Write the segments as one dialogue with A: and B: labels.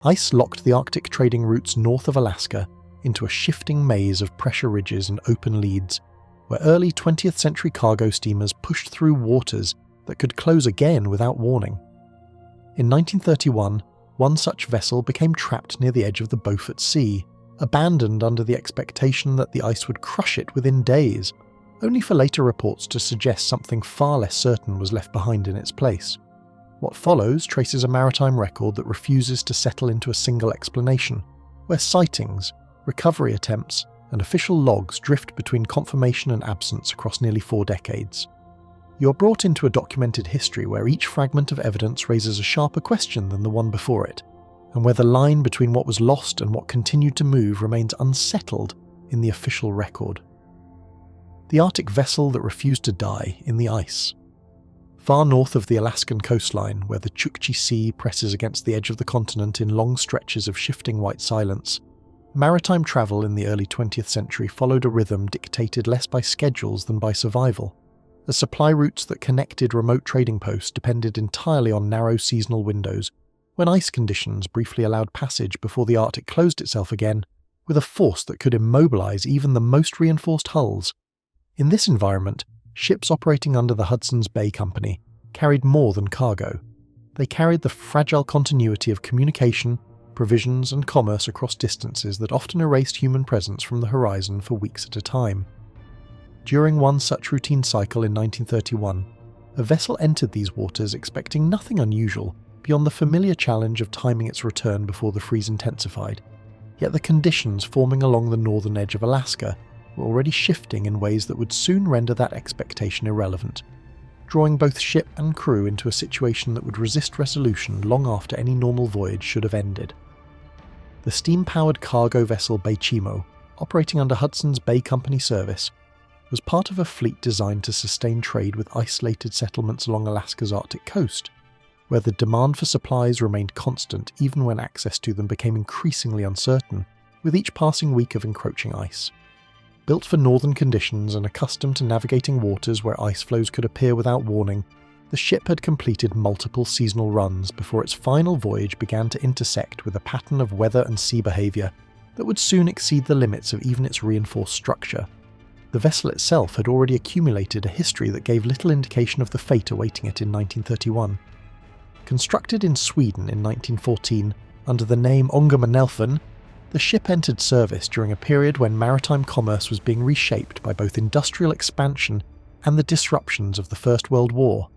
A: Ice locked the Arctic trading routes north of Alaska into a shifting maze of pressure ridges and open leads, where early 20th century cargo steamers pushed through waters that could close again without warning. In 1931, one such vessel became trapped near the edge of the Beaufort Sea, abandoned under the expectation that the ice would crush it within days, only for later reports to suggest something far less certain was left behind in its place. What follows traces a maritime record that refuses to settle into a single explanation, where sightings, recovery attempts, and official logs drift between confirmation and absence across nearly 4 decades. You're brought into a documented history where each fragment of evidence raises a sharper question than the one before it, and where the line between what was lost and what continued to move remains unsettled in the official record. The Arctic vessel that refused to die in the ice. Far north of the Alaskan coastline, where the Chukchi Sea presses against the edge of the continent in long stretches of shifting white silence, maritime travel in the early 20th century followed a rhythm dictated less by schedules than by survival, as supply routes that connected remote trading posts depended entirely on narrow seasonal windows, when ice conditions briefly allowed passage before the Arctic closed itself again, with a force that could immobilize even the most reinforced hulls. In this environment, ships operating under the Hudson's Bay Company carried more than cargo. They carried the fragile continuity of communication, provisions, and commerce across distances that often erased human presence from the horizon for weeks at a time. During one such routine cycle in 1931, a vessel entered these waters expecting nothing unusual beyond the familiar challenge of timing its return before the freeze intensified. Yet the conditions forming along the northern edge of Alaska were already shifting in ways that would soon render that expectation irrelevant, drawing both ship and crew into a situation that would resist resolution long after any normal voyage should have ended. The steam-powered cargo vessel Beichimo, operating under Hudson's Bay Company service, was part of a fleet designed to sustain trade with isolated settlements along Alaska's Arctic coast, where the demand for supplies remained constant even when access to them became increasingly uncertain, with each passing week of encroaching ice. Built for northern conditions and accustomed to navigating waters where ice flows could appear without warning, the ship had completed multiple seasonal runs before its final voyage began to intersect with a pattern of weather and sea behaviour that would soon exceed the limits of even its reinforced structure. The vessel itself had already accumulated a history that gave little indication of the fate awaiting it in 1931. Constructed in Sweden in 1914 under the name Ångermanälven, the ship entered service during a period when maritime commerce was being reshaped by both industrial expansion and the disruptions of the First World War.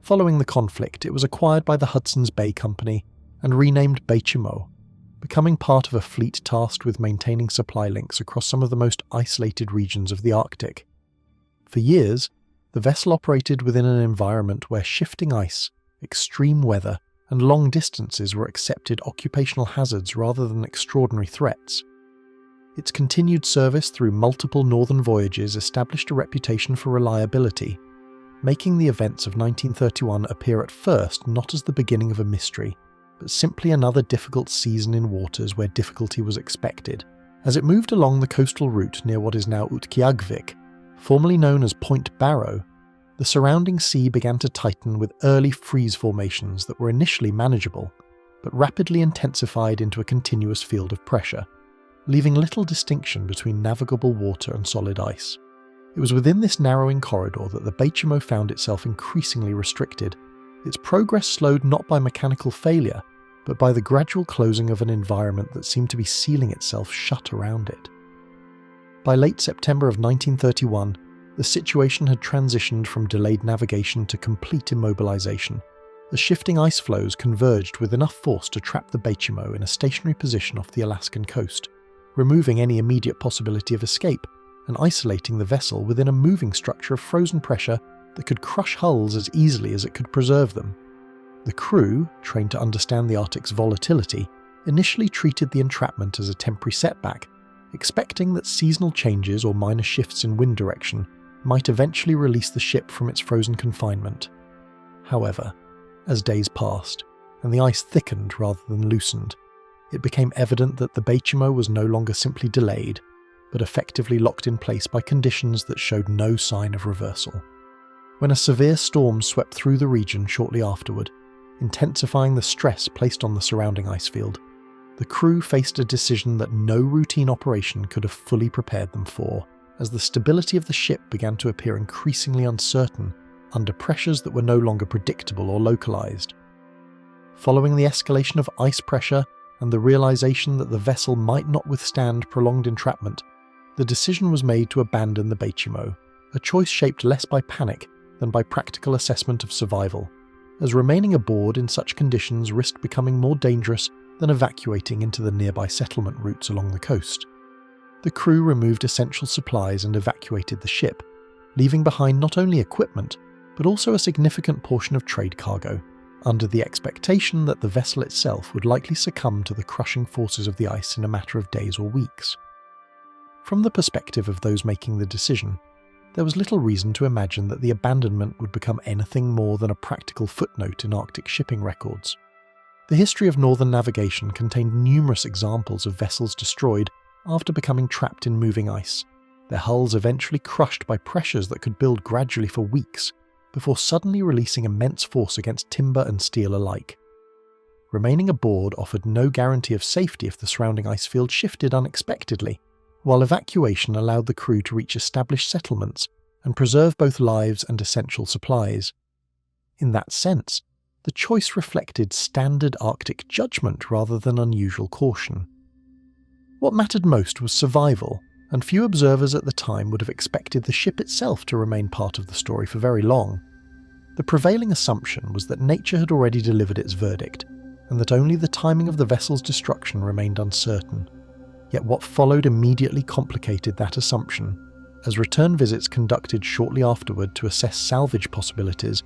A: Following the conflict, it was acquired by the Hudson's Bay Company and renamed Beichimo, becoming part of a fleet tasked with maintaining supply links across some of the most isolated regions of the Arctic. For years, the vessel operated within an environment where shifting ice, extreme weather, and long distances were accepted occupational hazards rather than extraordinary threats. Its continued service through multiple northern voyages established a reputation for reliability, making the events of 1931 appear at first not as the beginning of a mystery, but simply another difficult season in waters where difficulty was expected. As it moved along the coastal route near what is now Utqiagvik, formerly known as Point Barrow, the surrounding sea began to tighten with early freeze formations that were initially manageable, but rapidly intensified into a continuous field of pressure, leaving little distinction between navigable water and solid ice. It was within this narrowing corridor that the Beichimo found itself increasingly restricted, its progress slowed not by mechanical failure, but by the gradual closing of an environment that seemed to be sealing itself shut around it. By late September of 1931, the situation had transitioned from delayed navigation to complete immobilization. The shifting ice flows converged with enough force to trap the Beichimo in a stationary position off the Alaskan coast, removing any immediate possibility of escape and isolating the vessel within a moving structure of frozen pressure that could crush hulls as easily as it could preserve them. The crew, trained to understand the Arctic's volatility, initially treated the entrapment as a temporary setback, expecting that seasonal changes or minor shifts in wind direction might eventually release the ship from its frozen confinement. However, as days passed, and the ice thickened rather than loosened, it became evident that the Beichimo was no longer simply delayed, but effectively locked in place by conditions that showed no sign of reversal. When a severe storm swept through the region shortly afterward, intensifying the stress placed on the surrounding ice field, the crew faced a decision that no routine operation could have fully prepared them for, as the stability of the ship began to appear increasingly uncertain under pressures that were no longer predictable or localized. Following the escalation of ice pressure and the realization that the vessel might not withstand prolonged entrapment, the decision was made to abandon the Beaufort, a choice shaped less by panic than by practical assessment of survival, as remaining aboard in such conditions risked becoming more dangerous than evacuating into the nearby settlement routes along the coast. The crew removed essential supplies and evacuated the ship, leaving behind not only equipment, but also a significant portion of trade cargo, under the expectation that the vessel itself would likely succumb to the crushing forces of the ice in a matter of days or weeks. From the perspective of those making the decision, there was little reason to imagine that the abandonment would become anything more than a practical footnote in Arctic shipping records. The history of northern navigation contained numerous examples of vessels destroyed after becoming trapped in moving ice, their hulls eventually crushed by pressures that could build gradually for weeks, before suddenly releasing immense force against timber and steel alike. Remaining aboard offered no guarantee of safety if the surrounding ice field shifted unexpectedly, while evacuation allowed the crew to reach established settlements and preserve both lives and essential supplies. In that sense, the choice reflected standard Arctic judgment rather than unusual caution. What mattered most was survival, and few observers at the time would have expected the ship itself to remain part of the story for very long. The prevailing assumption was that nature had already delivered its verdict, and that only the timing of the vessel's destruction remained uncertain. Yet what followed immediately complicated that assumption, as return visits conducted shortly afterward to assess salvage possibilities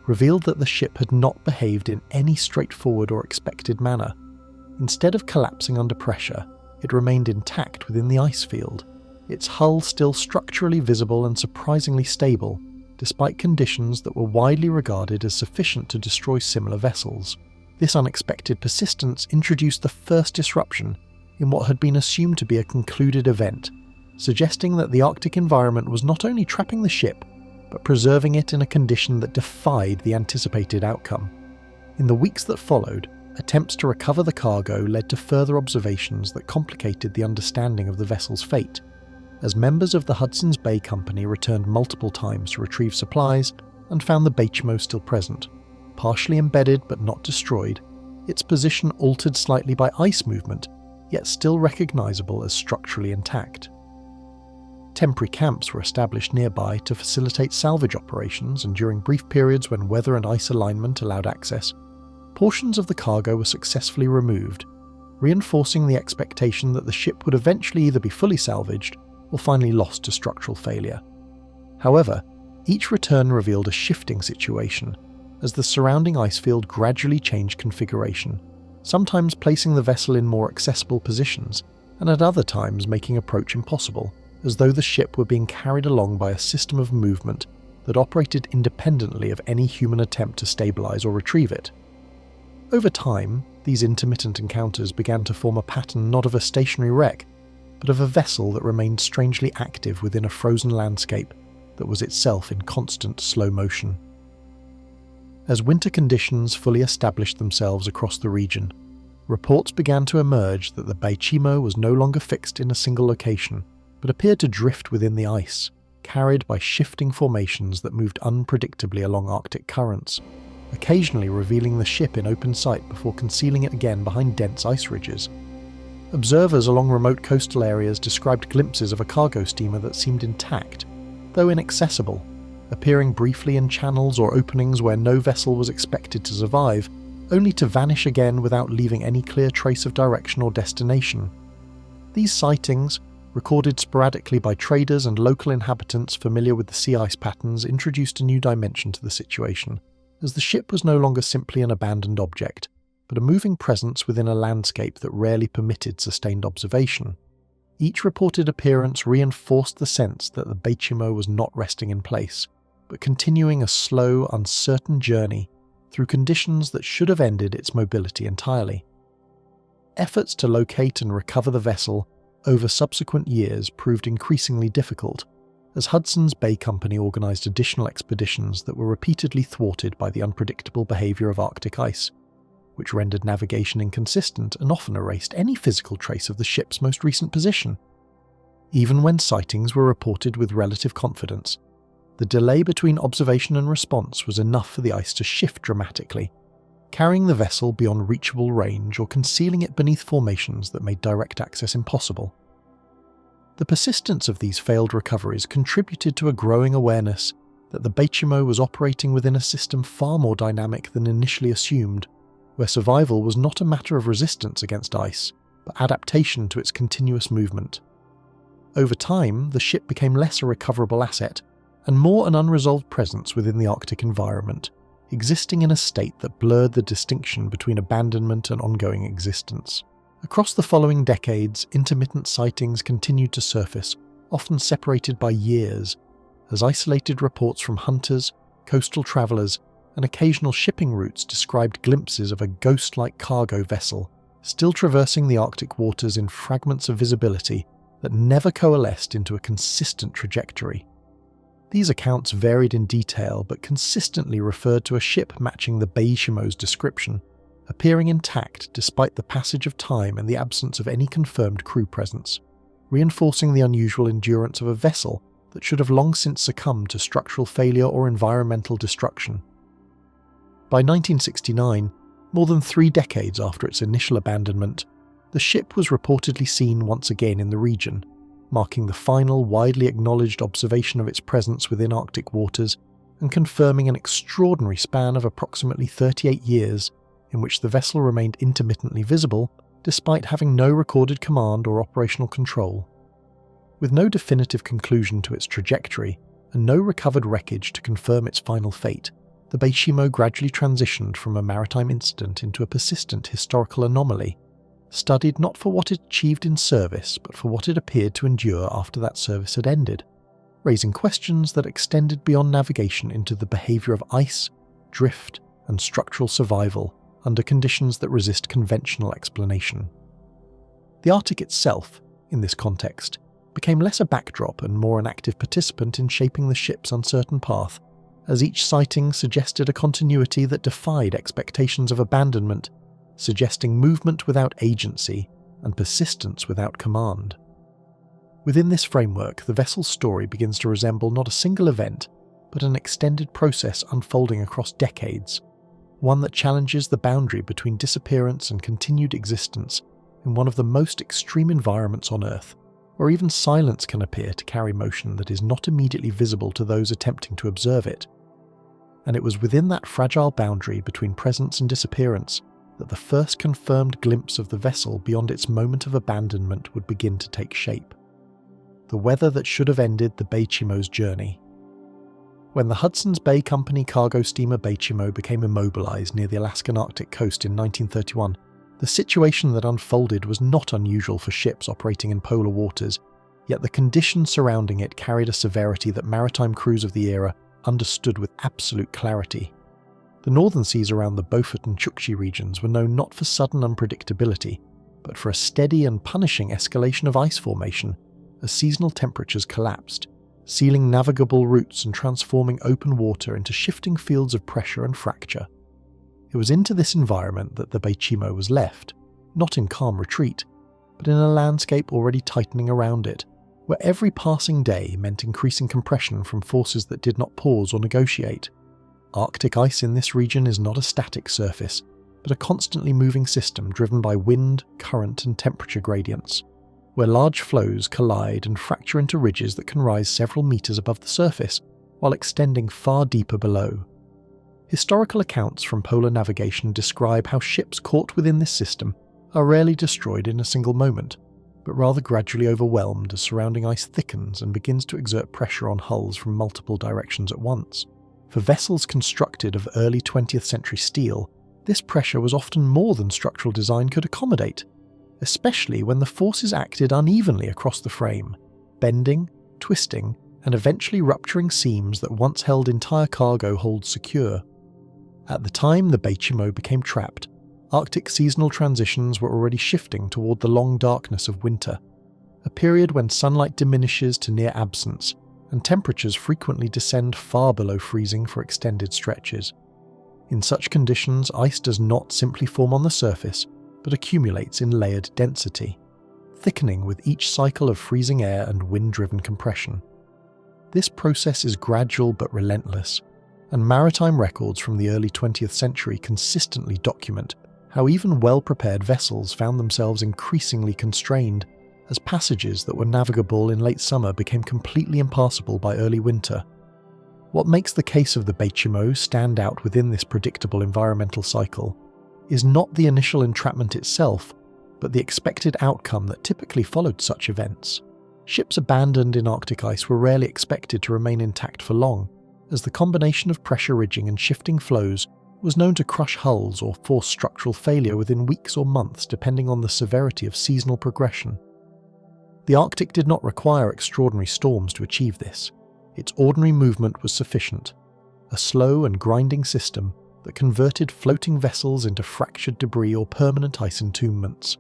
A: revealed that the ship had not behaved in any straightforward or expected manner. Instead of collapsing under pressure, it remained intact within the ice field, its hull still structurally visible and surprisingly stable, despite conditions that were widely regarded as sufficient to destroy similar vessels. This unexpected persistence introduced the first disruption in what had been assumed to be a concluded event, suggesting that the Arctic environment was not only trapping the ship, but preserving it in a condition that defied the anticipated outcome. In the weeks that followed, attempts to recover the cargo led to further observations that complicated the understanding of the vessel's fate, as members of the Hudson's Bay Company returned multiple times to retrieve supplies and found the Beaufort still present, partially embedded but not destroyed, its position altered slightly by ice movement, yet still recognizable as structurally intact. Temporary camps were established nearby to facilitate salvage operations, and during brief periods when weather and ice alignment allowed access, portions of the cargo were successfully removed, reinforcing the expectation that the ship would eventually either be fully salvaged or finally lost to structural failure. However, each return revealed a shifting situation, as the surrounding ice field gradually changed configuration, sometimes placing the vessel in more accessible positions, and at other times making approach impossible, as though the ship were being carried along by a system of movement that operated independently of any human attempt to stabilize or retrieve it. Over time, these intermittent encounters began to form a pattern not of a stationary wreck, but of a vessel that remained strangely active within a frozen landscape that was itself in constant slow motion. As winter conditions fully established themselves across the region, reports began to emerge that the Beaufort was no longer fixed in a single location, but appeared to drift within the ice, carried by shifting formations that moved unpredictably along Arctic currents, occasionally revealing the ship in open sight before concealing it again behind dense ice ridges. Observers along remote coastal areas described glimpses of a cargo steamer that seemed intact, though inaccessible, appearing briefly in channels or openings where no vessel was expected to survive, only to vanish again without leaving any clear trace of direction or destination. These sightings, recorded sporadically by traders and local inhabitants familiar with the sea ice patterns, introduced a new dimension to the situation, as the ship was no longer simply an abandoned object, but a moving presence within a landscape that rarely permitted sustained observation. Each reported appearance reinforced the sense that the Beaufort was not resting in place, but continuing a slow, uncertain journey through conditions that should have ended its mobility entirely. Efforts to locate and recover the vessel over subsequent years proved increasingly difficult, as Hudson's Bay Company organised additional expeditions that were repeatedly thwarted by the unpredictable behaviour of Arctic ice. which rendered navigation inconsistent and often erased any physical trace of the ship's most recent position. Even when sightings were reported with relative confidence, the delay between observation and response was enough for the ice to shift dramatically, carrying the vessel beyond reachable range or concealing it beneath formations that made direct access impossible. The persistence of these failed recoveries contributed to a growing awareness that the Beaufort was operating within a system far more dynamic than initially assumed, where survival was not a matter of resistance against ice, but adaptation to its continuous movement. Over time, the ship became less a recoverable asset and more an unresolved presence within the Arctic environment, existing in a state that blurred the distinction between abandonment and ongoing existence. Across the following decades, intermittent sightings continued to surface, often separated by years, as isolated reports from hunters, coastal travellers, and occasional shipping routes described glimpses of a ghost-like cargo vessel still traversing the Arctic waters in fragments of visibility that never coalesced into a consistent trajectory. These accounts varied in detail but consistently referred to a ship matching the Beaufort's description, appearing intact despite the passage of time and the absence of any confirmed crew presence, reinforcing the unusual endurance of a vessel that should have long since succumbed to structural failure or environmental destruction. By 1969, more than 3 decades after its initial abandonment, the ship was reportedly seen once again in the region, marking the final widely acknowledged observation of its presence within Arctic waters and confirming an extraordinary span of approximately 38 years in which the vessel remained intermittently visible despite having no recorded command or operational control. With no definitive conclusion to its trajectory and no recovered wreckage to confirm its final fate, the Beaufort gradually transitioned from a maritime incident into a persistent historical anomaly, studied not for what it achieved in service but for what it appeared to endure after that service had ended, raising questions that extended beyond navigation into the behaviour of ice, drift, and structural survival under conditions that resist conventional explanation. The Arctic itself, in this context, became less a backdrop and more an active participant in shaping the ship's uncertain path, as each sighting suggested a continuity that defied expectations of abandonment, suggesting movement without agency and persistence without command. Within this framework, the vessel's story begins to resemble not a single event, but an extended process unfolding across decades, one that challenges the boundary between disappearance and continued existence in one of the most extreme environments on Earth, where even silence can appear to carry motion that is not immediately visible to those attempting to observe it. And it was within that fragile boundary between presence and disappearance that the first confirmed glimpse of the vessel beyond its moment of abandonment would begin to take shape. The weather that should have ended the Beaufort's journey. When the Hudson's Bay Company cargo steamer Beaufort became immobilized near the Alaskan Arctic coast in 1931, the situation that unfolded was not unusual for ships operating in polar waters, yet the conditions surrounding it carried a severity that maritime crews of the era understood with absolute clarity. The northern seas around the Beaufort and Chukchi regions were known not for sudden unpredictability, but for a steady and punishing escalation of ice formation as seasonal temperatures collapsed, sealing navigable routes and transforming open water into shifting fields of pressure and fracture. It was into this environment that the Beaufort was left, not in calm retreat, but in a landscape already tightening around it, where every passing day meant increasing compression from forces that did not pause or negotiate. Arctic ice in this region is not a static surface, but a constantly moving system driven by wind, current, and temperature gradients, where large flows collide and fracture into ridges that can rise several meters above the surface, while extending far deeper below. Historical accounts from polar navigation describe how ships caught within this system are rarely destroyed in a single moment, but rather gradually overwhelmed as surrounding ice thickens and begins to exert pressure on hulls from multiple directions at once. For vessels constructed of early 20th century steel, this pressure was often more than structural design could accommodate, especially when the forces acted unevenly across the frame, bending, twisting, and eventually rupturing seams that once held entire cargo holds secure. At the time the Beaufort became trapped, Arctic seasonal transitions were already shifting toward the long darkness of winter, a period when sunlight diminishes to near absence, and temperatures frequently descend far below freezing for extended stretches. In such conditions, ice does not simply form on the surface, but accumulates in layered density, thickening with each cycle of freezing air and wind-driven compression. This process is gradual but relentless, and maritime records from the early 20th century consistently document how even well-prepared vessels found themselves increasingly constrained as passages that were navigable in late summer became completely impassable by early winter. What makes the case of the Beaufort stand out within this predictable environmental cycle is not the initial entrapment itself, but the expected outcome that typically followed such events. Ships abandoned in Arctic ice were rarely expected to remain intact for long, as the combination of pressure ridging and shifting flows was known to crush hulls or force structural failure within weeks or months depending on the severity of seasonal progression. The Arctic did not require extraordinary storms to achieve this. Its ordinary movement was sufficient, a slow and grinding system that converted floating vessels into fractured debris or permanent ice entombments.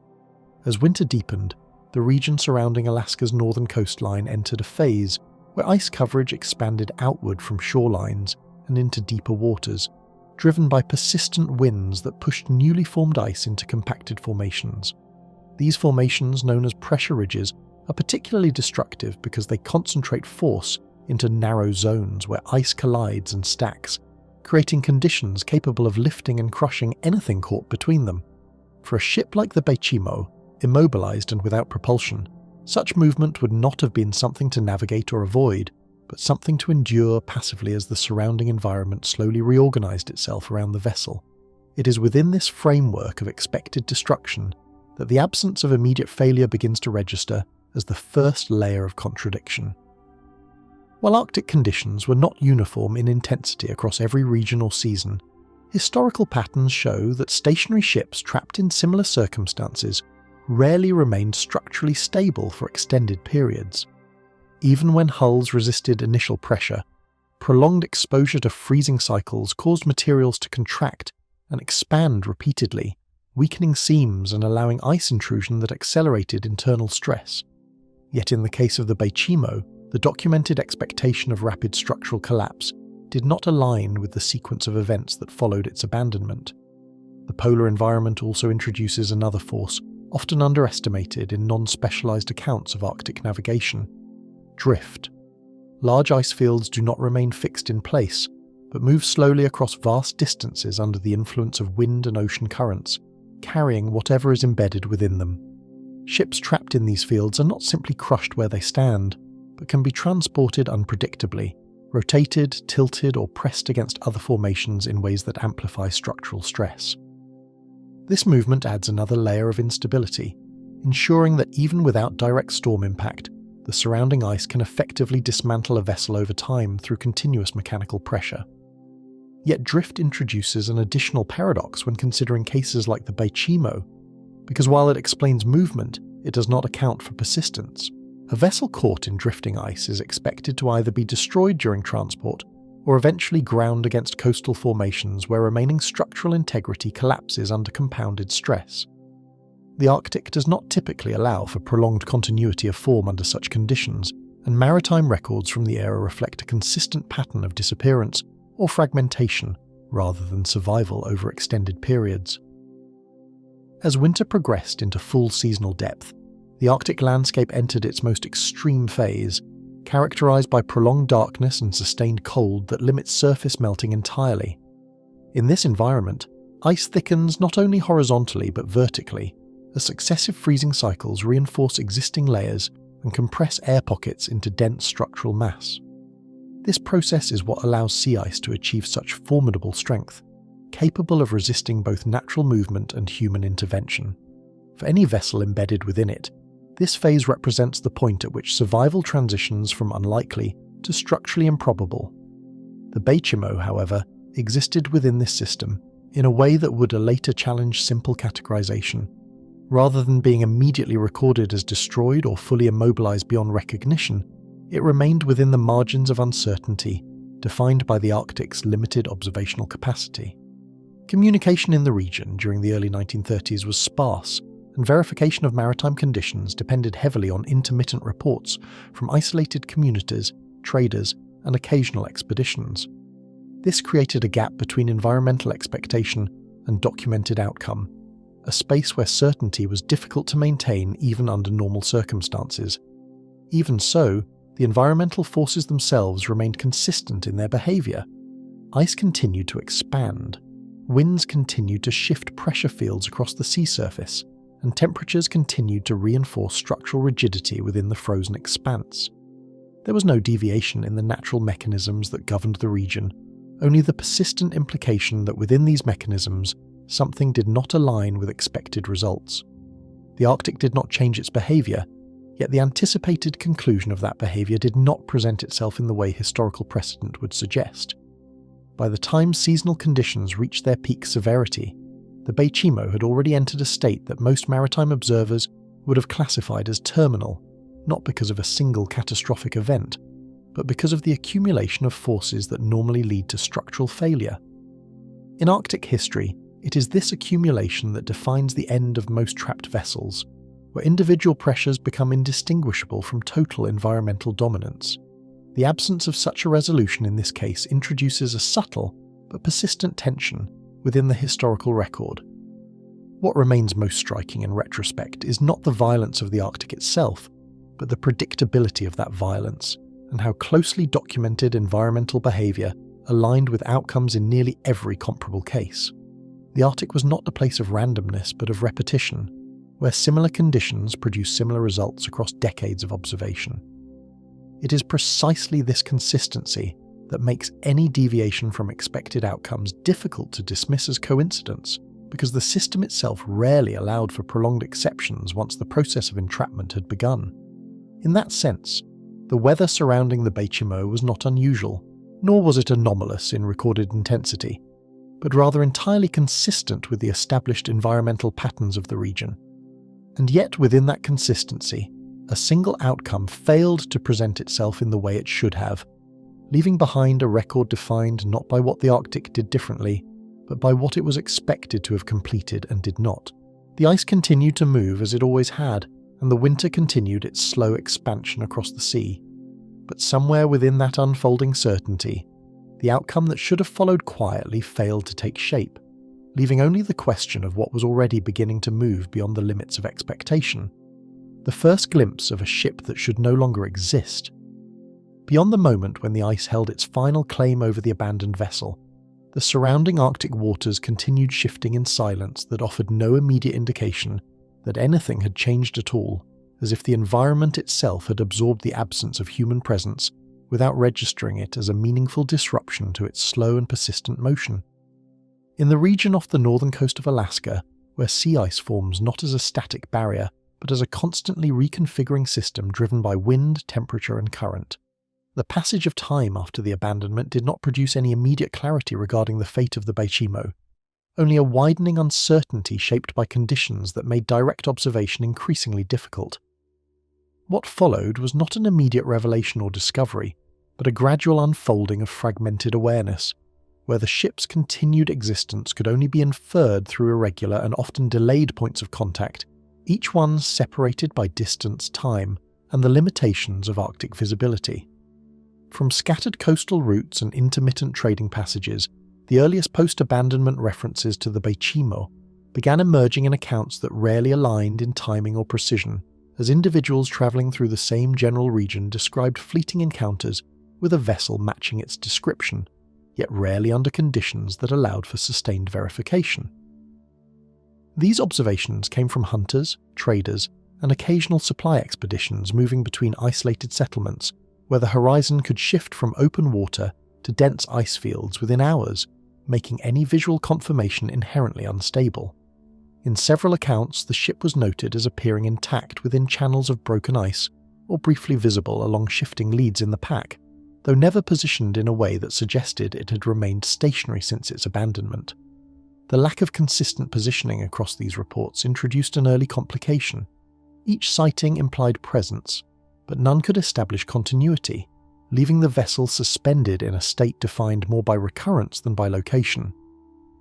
A: As winter deepened, the region surrounding Alaska's northern coastline entered a phase where ice coverage expanded outward from shorelines and into deeper waters, driven by persistent winds that pushed newly formed ice into compacted formations. These formations, known as pressure ridges, are particularly destructive because they concentrate force into narrow zones where ice collides and stacks, creating conditions capable of lifting and crushing anything caught between them. For a ship like the Beaufort, immobilized and without propulsion, such movement would not have been something to navigate or avoid, but something to endure passively as the surrounding environment slowly reorganized itself around the vessel. It is within this framework of expected destruction that the absence of immediate failure begins to register as the first layer of contradiction. While Arctic conditions were not uniform in intensity across every region or season, historical patterns show that stationary ships trapped in similar circumstances rarely remained structurally stable for extended periods. Even when hulls resisted initial pressure, prolonged exposure to freezing cycles caused materials to contract and expand repeatedly, weakening seams and allowing ice intrusion that accelerated internal stress. Yet in the case of the Beaufort, the documented expectation of rapid structural collapse did not align with the sequence of events that followed its abandonment. The polar environment also introduces another force, often underestimated in non-specialized accounts of Arctic navigation: drift. Large ice fields do not remain fixed in place, but move slowly across vast distances under the influence of wind and ocean currents, carrying whatever is embedded within them. Ships trapped in these fields are not simply crushed where they stand, but can be transported unpredictably, rotated, tilted, or pressed against other formations in ways that amplify structural stress. This movement adds another layer of instability, ensuring that even without direct storm impact, the surrounding ice can effectively dismantle a vessel over time through continuous mechanical pressure. Yet drift introduces an additional paradox when considering cases like the Beaufort, because while it explains movement, it does not account for persistence. A vessel caught in drifting ice is expected to either be destroyed during transport or eventually ground against coastal formations where remaining structural integrity collapses under compounded stress. The Arctic does not typically allow for prolonged continuity of form under such conditions, and maritime records from the era reflect a consistent pattern of disappearance or fragmentation rather than survival over extended periods. As winter progressed into full seasonal depth, the Arctic landscape entered its most extreme phase, characterized by prolonged darkness and sustained cold that limits surface melting entirely. In this environment, ice thickens not only horizontally but vertically, as successive freezing cycles reinforce existing layers and compress air pockets into dense structural mass. This process is what allows sea ice to achieve such formidable strength, capable of resisting both natural movement and human intervention. For any vessel embedded within it, this phase represents the point at which survival transitions from unlikely to structurally improbable. The Beaufort, however, existed within this system in a way that would later challenge simple categorization. Rather than being immediately recorded as destroyed or fully immobilized beyond recognition, it remained within the margins of uncertainty, defined by the Arctic's limited observational capacity. Communication in the region during the early 1930s was sparse, and verification of maritime conditions depended heavily on intermittent reports from isolated communities, traders, and occasional expeditions. This created a gap between environmental expectation and documented outcome, a space where certainty was difficult to maintain even under normal circumstances. Even so, the environmental forces themselves remained consistent in their behaviour. Ice continued to expand, winds continued to shift pressure fields across the sea surface, and temperatures continued to reinforce structural rigidity within the frozen expanse. There was no deviation in the natural mechanisms that governed the region, only the persistent implication that within these mechanisms, something did not align with expected results. The Arctic did not change its behaviour, yet the anticipated conclusion of that behaviour did not present itself in the way historical precedent would suggest. By the time seasonal conditions reached their peak severity, the Beijimo had already entered a state that most maritime observers would have classified as terminal, not because of a single catastrophic event, but because of the accumulation of forces that normally lead to structural failure. In Arctic history, it is this accumulation that defines the end of most trapped vessels, where individual pressures become indistinguishable from total environmental dominance. The absence of such a resolution in this case introduces a subtle but persistent tension within the historical record. What remains most striking in retrospect is not the violence of the Arctic itself, but the predictability of that violence, and how closely documented environmental behaviour aligned with outcomes in nearly every comparable case. The Arctic was not a place of randomness but of repetition, where similar conditions produce similar results across decades of observation. It is precisely this consistency that makes any deviation from expected outcomes difficult to dismiss as coincidence, because the system itself rarely allowed for prolonged exceptions once the process of entrapment had begun. In that sense, the weather surrounding the Beijimo was not unusual, nor was it anomalous in recorded intensity, but rather entirely consistent with the established environmental patterns of the region. And yet within that consistency, a single outcome failed to present itself in the way it should have, leaving behind a record defined not by what the Arctic did differently, but by what it was expected to have completed and did not. The ice continued to move as it always had, and the winter continued its slow expansion across the sea. But somewhere within that unfolding certainty, the outcome that should have followed quietly failed to take shape, leaving only the question of what was already beginning to move beyond the limits of expectation. The first glimpse of a ship that should no longer exist. Beyond the moment when the ice held its final claim over the abandoned vessel, the surrounding Arctic waters continued shifting in silence that offered no immediate indication that anything had changed at all, as if the environment itself had absorbed the absence of human presence without registering it as a meaningful disruption to its slow and persistent motion. In the region off the northern coast of Alaska, where sea ice forms not as a static barrier, but as a constantly reconfiguring system driven by wind, temperature, and current, the passage of time after the abandonment did not produce any immediate clarity regarding the fate of the Beijimo, only a widening uncertainty shaped by conditions that made direct observation increasingly difficult. What followed was not an immediate revelation or discovery, but a gradual unfolding of fragmented awareness, where the ship's continued existence could only be inferred through irregular and often delayed points of contact, each one separated by distance, time, and the limitations of Arctic visibility. From scattered coastal routes and intermittent trading passages, the earliest post-abandonment references to the Beijimo began emerging in accounts that rarely aligned in timing or precision, as individuals travelling through the same general region described fleeting encounters with a vessel matching its description, yet rarely under conditions that allowed for sustained verification. These observations came from hunters, traders, and occasional supply expeditions moving between isolated settlements where the horizon could shift from open water to dense ice fields within hours, making any visual confirmation inherently unstable. In several accounts, the ship was noted as appearing intact within channels of broken ice, or briefly visible along shifting leads in the pack, though never positioned in a way that suggested it had remained stationary since its abandonment. The lack of consistent positioning across these reports introduced an early complication. Each sighting implied presence, but none could establish continuity, leaving the vessel suspended in a state defined more by recurrence than by location.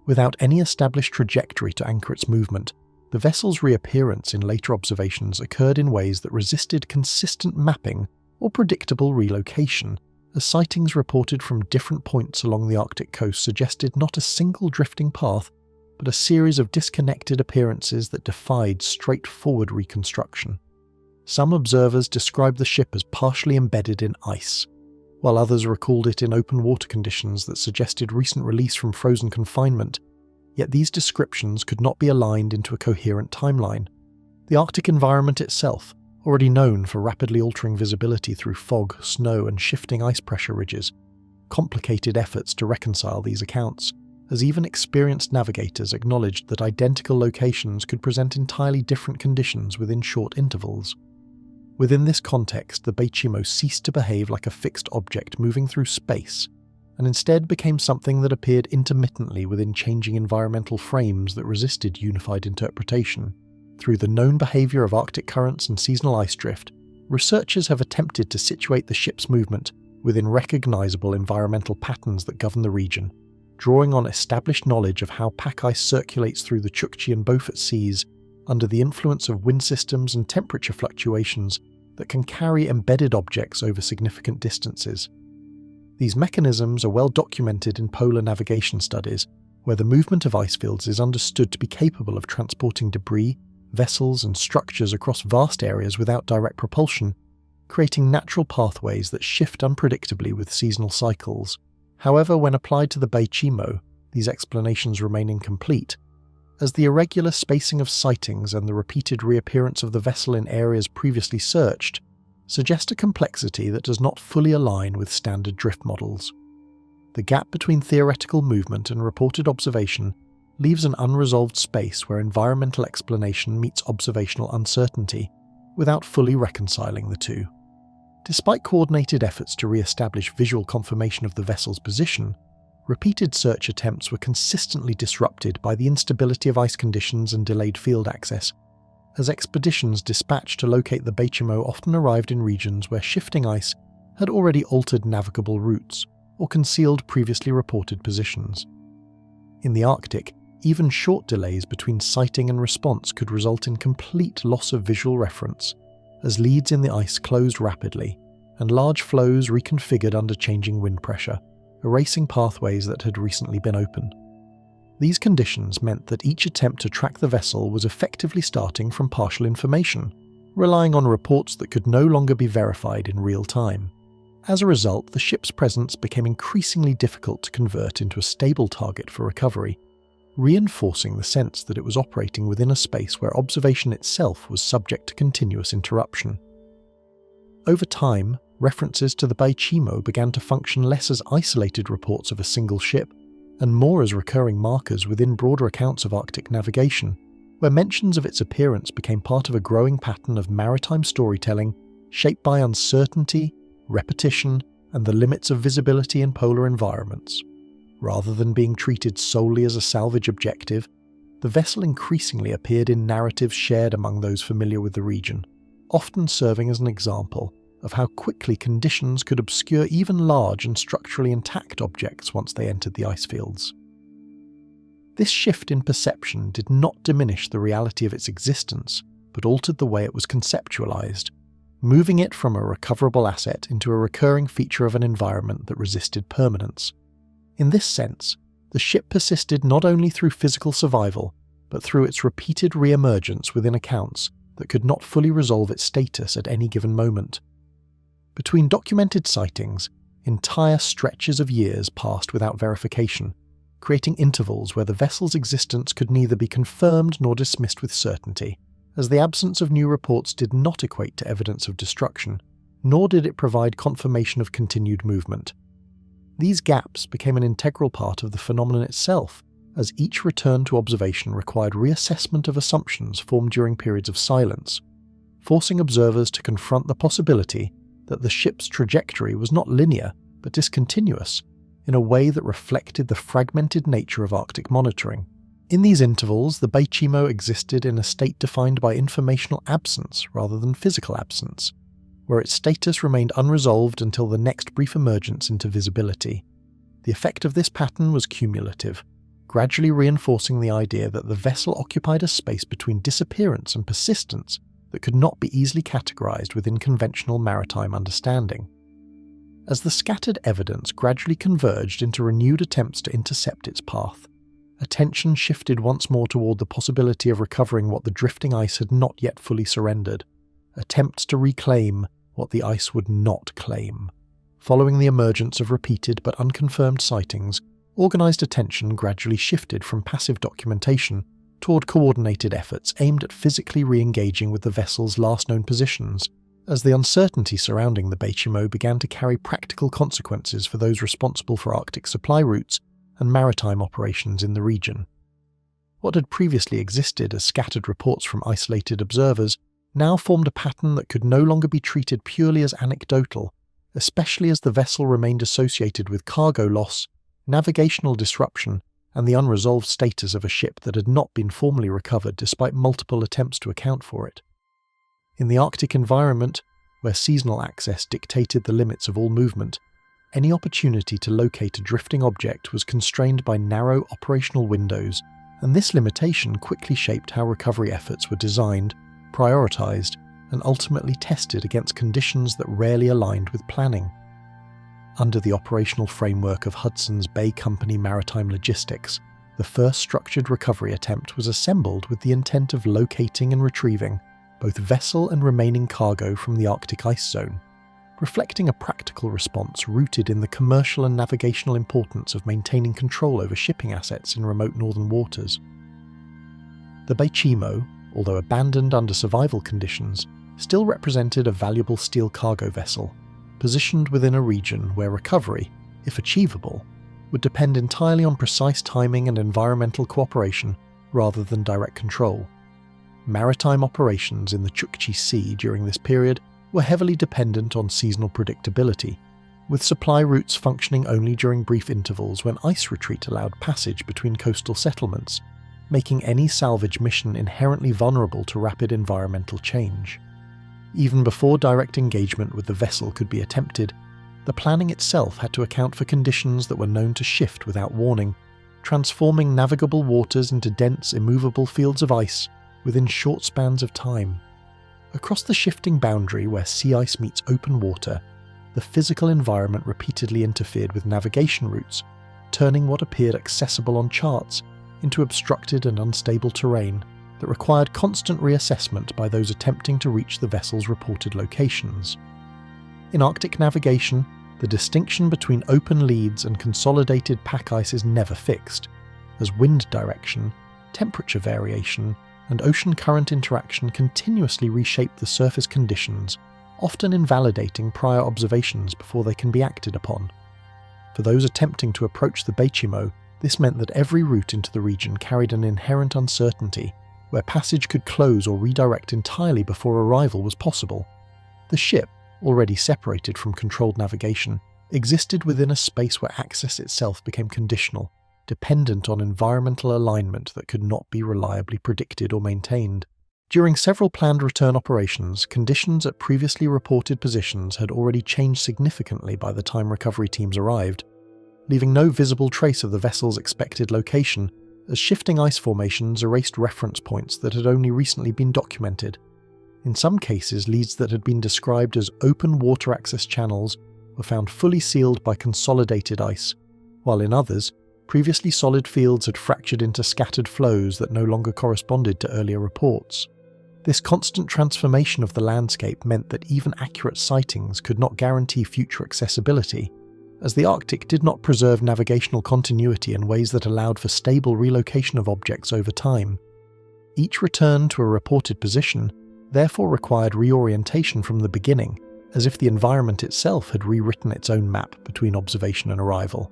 A: Without any established trajectory to anchor its movement, the vessel's reappearance in later observations occurred in ways that resisted consistent mapping or predictable relocation, as sightings reported from different points along the Arctic coast suggested not a single drifting path, but a series of disconnected appearances that defied straightforward reconstruction. Some observers described the ship as partially embedded in ice, while others recalled it in open water conditions that suggested recent release from frozen confinement, yet these descriptions could not be aligned into a coherent timeline. The Arctic environment itself, already known for rapidly altering visibility through fog, snow and shifting ice pressure ridges, complicated efforts to reconcile these accounts, as even experienced navigators acknowledged that identical locations could present entirely different conditions within short intervals. Within this context, the Beichimo ceased to behave like a fixed object moving through space, and instead became something that appeared intermittently within changing environmental frames that resisted unified interpretation. Through the known behaviour of Arctic currents and seasonal ice drift, researchers have attempted to situate the ship's movement within recognisable environmental patterns that govern the region, drawing on established knowledge of how pack ice circulates through the Chukchi and Beaufort Seas under the influence of wind systems and temperature fluctuations that can carry embedded objects over significant distances. These mechanisms are well documented in polar navigation studies, where the movement of ice fields is understood to be capable of transporting debris, vessels and structures across vast areas without direct propulsion, creating natural pathways that shift unpredictably with seasonal cycles. However, when applied to the Beichimo, these explanations remain incomplete, as the irregular spacing of sightings and the repeated reappearance of the vessel in areas previously searched suggest a complexity that does not fully align with standard drift models. The gap between theoretical movement and reported observation leaves an unresolved space where environmental explanation meets observational uncertainty, without fully reconciling the two. Despite coordinated efforts to re-establish visual confirmation of the vessel's position, repeated search attempts were consistently disrupted by the instability of ice conditions and delayed field access, as expeditions dispatched to locate the Beichimo often arrived in regions where shifting ice had already altered navigable routes or concealed previously reported positions. In the Arctic, even short delays between sighting and response could result in complete loss of visual reference, as leads in the ice closed rapidly and large flows reconfigured under changing wind pressure, erasing pathways that had recently been open. These conditions meant that each attempt to track the vessel was effectively starting from partial information, relying on reports that could no longer be verified in real time. As a result, the ship's presence became increasingly difficult to convert into a stable target for recovery, reinforcing the sense that it was operating within a space where observation itself was subject to continuous interruption. Over time, references to the Beichimo began to function less as isolated reports of a single ship, and more as recurring markers within broader accounts of Arctic navigation, where mentions of its appearance became part of a growing pattern of maritime storytelling shaped by uncertainty, repetition, and the limits of visibility in polar environments. Rather than being treated solely as a salvage objective, the vessel increasingly appeared in narratives shared among those familiar with the region, often serving as an example of how quickly conditions could obscure even large and structurally intact objects once they entered the ice fields. This shift in perception did not diminish the reality of its existence, but altered the way it was conceptualized, moving it from a recoverable asset into a recurring feature of an environment that resisted permanence. In this sense, the ship persisted not only through physical survival, but through its repeated re-emergence within accounts that could not fully resolve its status at any given moment. Between documented sightings, entire stretches of years passed without verification, creating intervals where the vessel's existence could neither be confirmed nor dismissed with certainty, as the absence of new reports did not equate to evidence of destruction, nor did it provide confirmation of continued movement. These gaps became an integral part of the phenomenon itself, as each return to observation required reassessment of assumptions formed during periods of silence, forcing observers to confront the possibility that the ship's trajectory was not linear but discontinuous, in a way that reflected the fragmented nature of Arctic monitoring. In these intervals, the Beichimo existed in a state defined by informational absence rather than physical absence, where its status remained unresolved until the next brief emergence into visibility. The effect of this pattern was cumulative, gradually reinforcing the idea that the vessel occupied a space between disappearance and persistence that could not be easily categorized within conventional maritime understanding. as the scattered evidence gradually converged into renewed attempts to intercept its path. Attention shifted once more toward the possibility of recovering what the drifting ice had not yet fully surrendered, attempts to reclaim what the ice would not claim. Following the emergence of repeated but unconfirmed sightings, organised attention gradually shifted from passive documentation toward coordinated efforts aimed at physically re-engaging with the vessel's last known positions, as the uncertainty surrounding the Beaufort began to carry practical consequences for those responsible for Arctic supply routes and maritime operations in the region. What had previously existed as scattered reports from isolated observers now formed a pattern that could no longer be treated purely as anecdotal, especially as the vessel remained associated with cargo loss, navigational disruption, and the unresolved status of a ship that had not been formally recovered despite multiple attempts to account for it. In the Arctic environment, where seasonal access dictated the limits of all movement, any opportunity to locate a drifting object was constrained by narrow operational windows, and this limitation quickly shaped how recovery efforts were designed, prioritised, and ultimately tested against conditions that rarely aligned with planning. Under the operational framework of Hudson's Bay Company Maritime Logistics, the first structured recovery attempt was assembled with the intent of locating and retrieving both vessel and remaining cargo from the Arctic ice zone, reflecting a practical response rooted in the commercial and navigational importance of maintaining control over shipping assets in remote northern waters. The Beaufort, although abandoned under survival conditions, still represented a valuable steel cargo vessel, positioned within a region where recovery, if achievable, would depend entirely on precise timing and environmental cooperation rather than direct control. Maritime operations in the Beaufort Sea during this period were heavily dependent on seasonal predictability, with supply routes functioning only during brief intervals when ice retreat allowed passage between coastal settlements, making any salvage mission inherently vulnerable to rapid environmental change. Even before direct engagement with the vessel could be attempted, the planning itself had to account for conditions that were known to shift without warning, transforming navigable waters into dense, immovable fields of ice within short spans of time. Across the shifting boundary where sea ice meets open water, the physical environment repeatedly interfered with navigation routes, turning what appeared accessible on charts into obstructed and unstable terrain that required constant reassessment by those attempting to reach the vessel's reported locations. In Arctic navigation, the distinction between open leads and consolidated pack ice is never fixed, as wind direction, temperature variation, and ocean current interaction continuously reshape the surface conditions, often invalidating prior observations before they can be acted upon. For those attempting to approach the Beaufort, this meant that every route into the region carried an inherent uncertainty, where passage could close or redirect entirely before arrival was possible. The ship, already separated from controlled navigation, existed within a space where access itself became conditional, dependent on environmental alignment that could not be reliably predicted or maintained. During several planned return operations, conditions at previously reported positions had already changed significantly by the time recovery teams arrived, leaving no visible trace of the vessel's expected location, as shifting ice formations erased reference points that had only recently been documented. In some cases, leads that had been described as open water access channels were found fully sealed by consolidated ice, while in others, previously solid fields had fractured into scattered flows that no longer corresponded to earlier reports. This constant transformation of the landscape meant that even accurate sightings could not guarantee future accessibility, as the Arctic did not preserve navigational continuity in ways that allowed for stable relocation of objects over time. Each return to a reported position therefore required reorientation from the beginning, as if the environment itself had rewritten its own map between observation and arrival.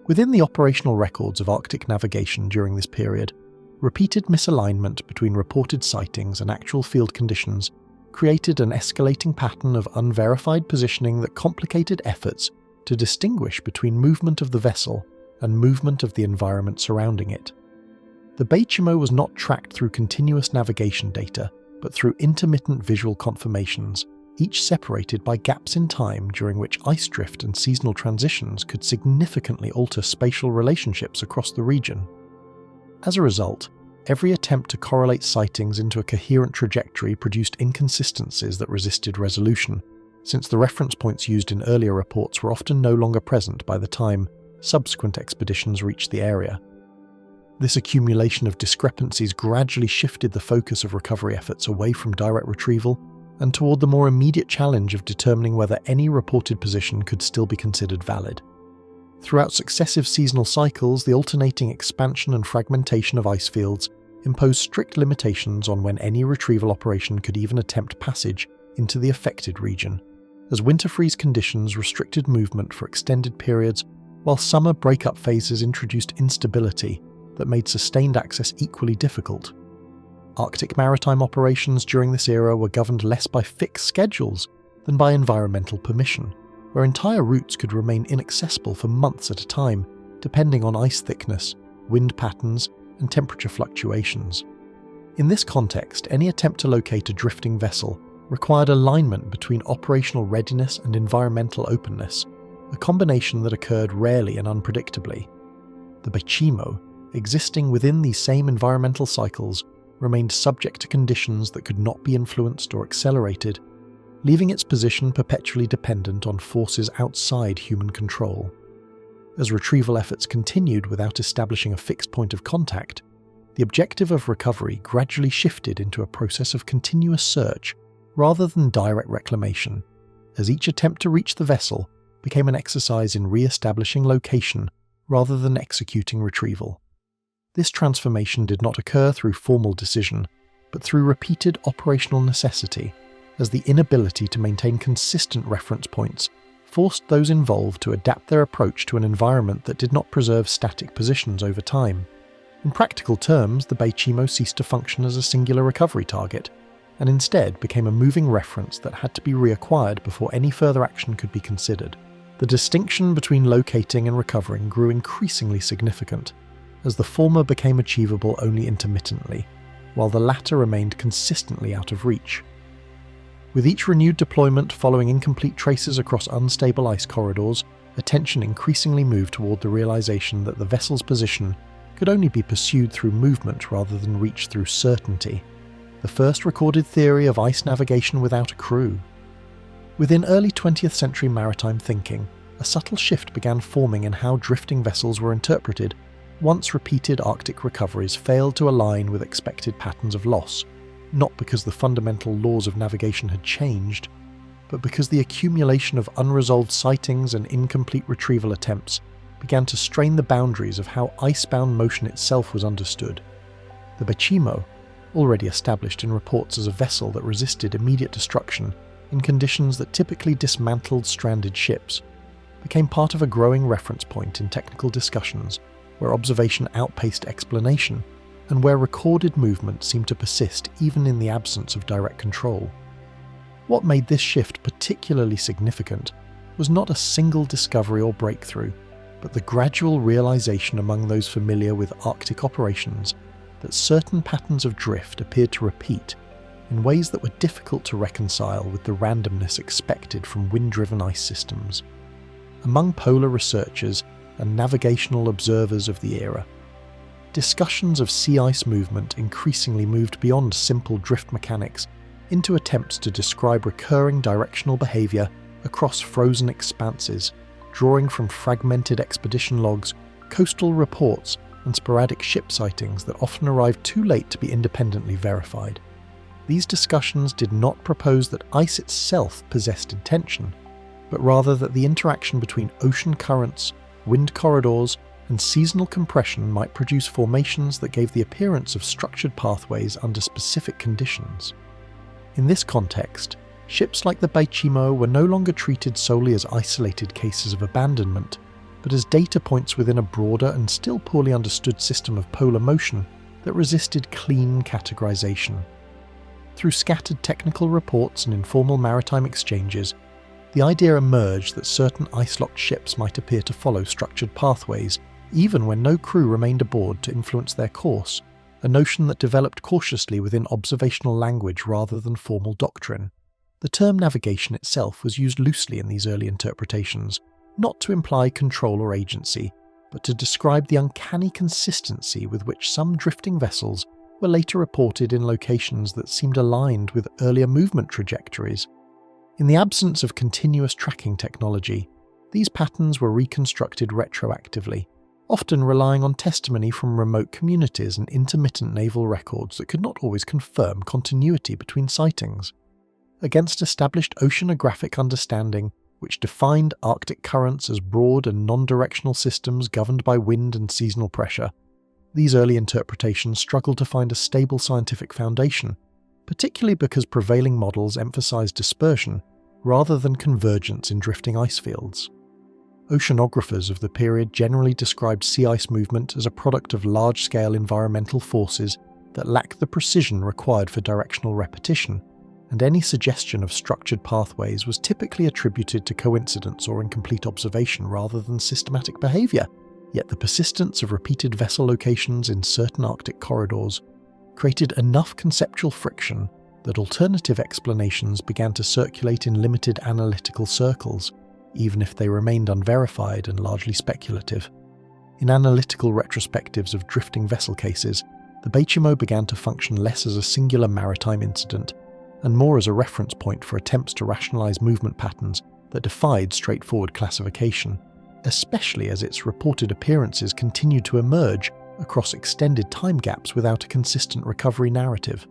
A: Within the operational records of Arctic navigation during this period, repeated misalignment between reported sightings and actual field conditions created an escalating pattern of unverified positioning that complicated efforts to distinguish between movement of the vessel and movement of the environment surrounding it. The Beaufort was not tracked through continuous navigation data, but through intermittent visual confirmations, each separated by gaps in time during which ice drift and seasonal transitions could significantly alter spatial relationships across the region. As a result, every attempt to correlate sightings into a coherent trajectory produced inconsistencies that resisted resolution, since the reference points used in earlier reports were often no longer present by the time subsequent expeditions reached the area. This accumulation of discrepancies gradually shifted the focus of recovery efforts away from direct retrieval and toward the more immediate challenge of determining whether any reported position could still be considered valid. Throughout successive seasonal cycles, the alternating expansion and fragmentation of ice fields imposed strict limitations on when any retrieval operation could even attempt passage into the affected region, as winter freeze conditions restricted movement for extended periods, while summer breakup phases introduced instability that made sustained access equally difficult. Arctic maritime operations during this era were governed less by fixed schedules than by environmental permission, where entire routes could remain inaccessible for months at a time, depending on ice thickness, wind patterns, and temperature fluctuations. In this context, any attempt to locate a drifting vessel required alignment between operational readiness and environmental openness, a combination that occurred rarely and unpredictably. The Beaufort, existing within these same environmental cycles, remained subject to conditions that could not be influenced or accelerated, leaving its position perpetually dependent on forces outside human control. As retrieval efforts continued without establishing a fixed point of contact, the objective of recovery gradually shifted into a process of continuous search rather than direct reclamation, as each attempt to reach the vessel became an exercise in re-establishing location rather than executing retrieval. This transformation did not occur through formal decision, but through repeated operational necessity, as the inability to maintain consistent reference points forced those involved to adapt their approach to an environment that did not preserve static positions over time. In practical terms, the Beaufort ceased to function as a singular recovery target, and instead became a moving reference that had to be reacquired before any further action could be considered. The distinction between locating and recovering grew increasingly significant, as the former became achievable only intermittently, while the latter remained consistently out of reach. With each renewed deployment following incomplete traces across unstable ice corridors, attention increasingly moved toward the realization that the vessel's position could only be pursued through movement rather than reached through certainty, the first recorded theory of ice navigation without a crew. Within early 20th century maritime thinking, a subtle shift began forming in how drifting vessels were interpreted once repeated Arctic recoveries failed to align with expected patterns of loss, not because the fundamental laws of navigation had changed, but because the accumulation of unresolved sightings and incomplete retrieval attempts began to strain the boundaries of how icebound motion itself was understood. The Beaufort, already established in reports as a vessel that resisted immediate destruction in conditions that typically dismantled stranded ships, became part of a growing reference point in technical discussions where observation outpaced explanation, and where recorded movement seemed to persist even in the absence of direct control. What made this shift particularly significant was not a single discovery or breakthrough, but the gradual realization among those familiar with Arctic operations that certain patterns of drift appeared to repeat in ways that were difficult to reconcile with the randomness expected from wind-driven ice systems. Among polar researchers and navigational observers of the era, discussions of sea ice movement increasingly moved beyond simple drift mechanics into attempts to describe recurring directional behaviour across frozen expanses, drawing from fragmented expedition logs, coastal reports, and sporadic ship sightings that often arrived too late to be independently verified. These discussions did not propose that ice itself possessed intention, but rather that the interaction between ocean currents, wind corridors, and seasonal compression might produce formations that gave the appearance of structured pathways under specific conditions. In this context, ships like the Beaufort were no longer treated solely as isolated cases of abandonment, but as data points within a broader and still poorly understood system of polar motion that resisted clean categorization. Through scattered technical reports and informal maritime exchanges, the idea emerged that certain ice-locked ships might appear to follow structured pathways even when no crew remained aboard to influence their course, a notion that developed cautiously within observational language rather than formal doctrine. The term navigation itself was used loosely in these early interpretations, not to imply control or agency, but to describe the uncanny consistency with which some drifting vessels were later reported in locations that seemed aligned with earlier movement trajectories. In the absence of continuous tracking technology, these patterns were reconstructed retroactively, often relying on testimony from remote communities and intermittent naval records that could not always confirm continuity between sightings. Against established oceanographic understanding, which defined Arctic currents as broad and non-directional systems governed by wind and seasonal pressure, these early interpretations struggled to find a stable scientific foundation, particularly because prevailing models emphasized dispersion rather than convergence in drifting ice fields. Oceanographers of the period generally described sea ice movement as a product of large-scale environmental forces that lacked the precision required for directional repetition, and any suggestion of structured pathways was typically attributed to coincidence or incomplete observation rather than systematic behaviour. Yet the persistence of repeated vessel locations in certain Arctic corridors created enough conceptual friction that alternative explanations began to circulate in limited analytical circles, even if they remained unverified and largely speculative. In analytical retrospectives of drifting vessel cases, the Beaufort began to function less as a singular maritime incident and more as a reference point for attempts to rationalize movement patterns that defied straightforward classification, especially as its reported appearances continued to emerge across extended time gaps without a consistent recovery narrative.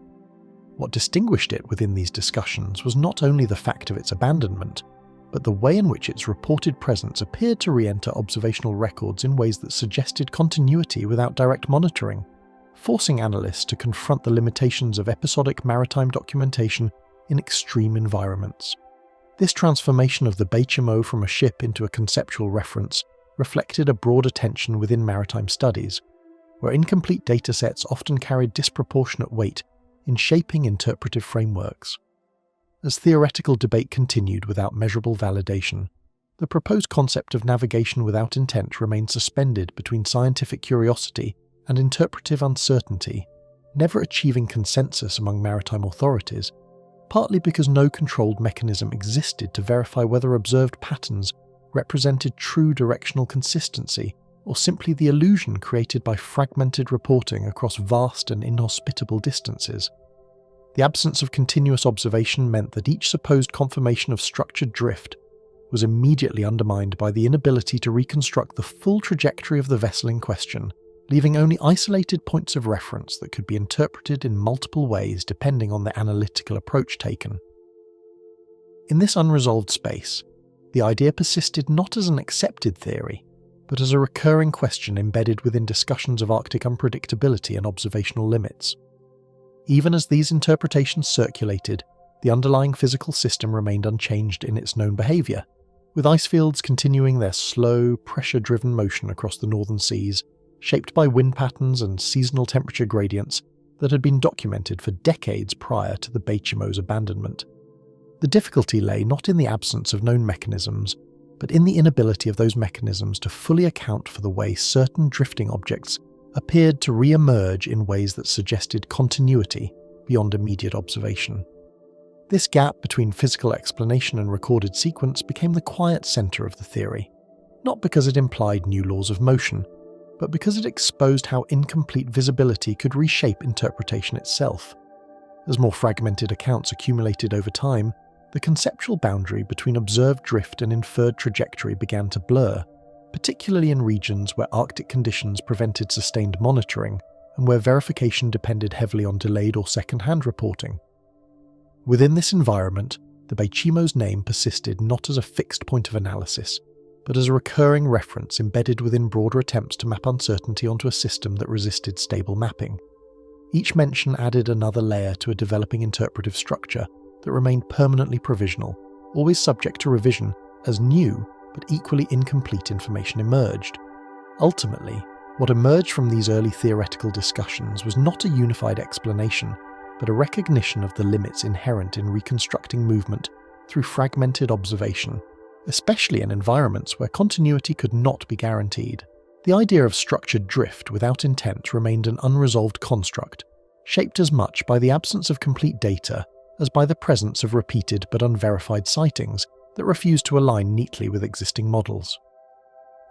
A: What distinguished it within these discussions was not only the fact of its abandonment, but the way in which its reported presence appeared to re-enter observational records in ways that suggested continuity without direct monitoring, forcing analysts to confront the limitations of episodic maritime documentation in extreme environments. This transformation of the Beaufort from a ship into a conceptual reference reflected a broader tension within maritime studies, where incomplete datasets often carried disproportionate weight in shaping interpretive frameworks. As theoretical debate continued without measurable validation, the proposed concept of navigation without intent remained suspended between scientific curiosity and interpretive uncertainty, never achieving consensus among maritime authorities, partly because no controlled mechanism existed to verify whether observed patterns represented true directional consistency or simply the illusion created by fragmented reporting across vast and inhospitable distances. The absence of continuous observation meant that each supposed confirmation of structured drift was immediately undermined by the inability to reconstruct the full trajectory of the vessel in question, leaving only isolated points of reference that could be interpreted in multiple ways depending on the analytical approach taken. In this unresolved space, the idea persisted not as an accepted theory, but as a recurring question embedded within discussions of Arctic unpredictability and observational limits. Even as these interpretations circulated, the underlying physical system remained unchanged in its known behaviour, with ice fields continuing their slow, pressure-driven motion across the northern seas, shaped by wind patterns and seasonal temperature gradients that had been documented for decades prior to the Beaufort's abandonment. The difficulty lay not in the absence of known mechanisms, but in the inability of those mechanisms to fully account for the way certain drifting objects appeared to re-emerge in ways that suggested continuity beyond immediate observation. This gap between physical explanation and recorded sequence became the quiet centre of the theory, not because it implied new laws of motion, but because it exposed how incomplete visibility could reshape interpretation itself. As more fragmented accounts accumulated over time, the conceptual boundary between observed drift and inferred trajectory began to blur, particularly in regions where Arctic conditions prevented sustained monitoring and where verification depended heavily on delayed or second-hand reporting. Within this environment, the Beaufort's name persisted not as a fixed point of analysis, but as a recurring reference embedded within broader attempts to map uncertainty onto a system that resisted stable mapping. Each mention added another layer to a developing interpretive structure that remained permanently provisional, always subject to revision as new but equally incomplete information emerged. Ultimately, what emerged from these early theoretical discussions was not a unified explanation, but a recognition of the limits inherent in reconstructing movement through fragmented observation, especially in environments where continuity could not be guaranteed. The idea of structured drift without intent remained an unresolved construct, shaped as much by the absence of complete data as by the presence of repeated but unverified sightings that refused to align neatly with existing models.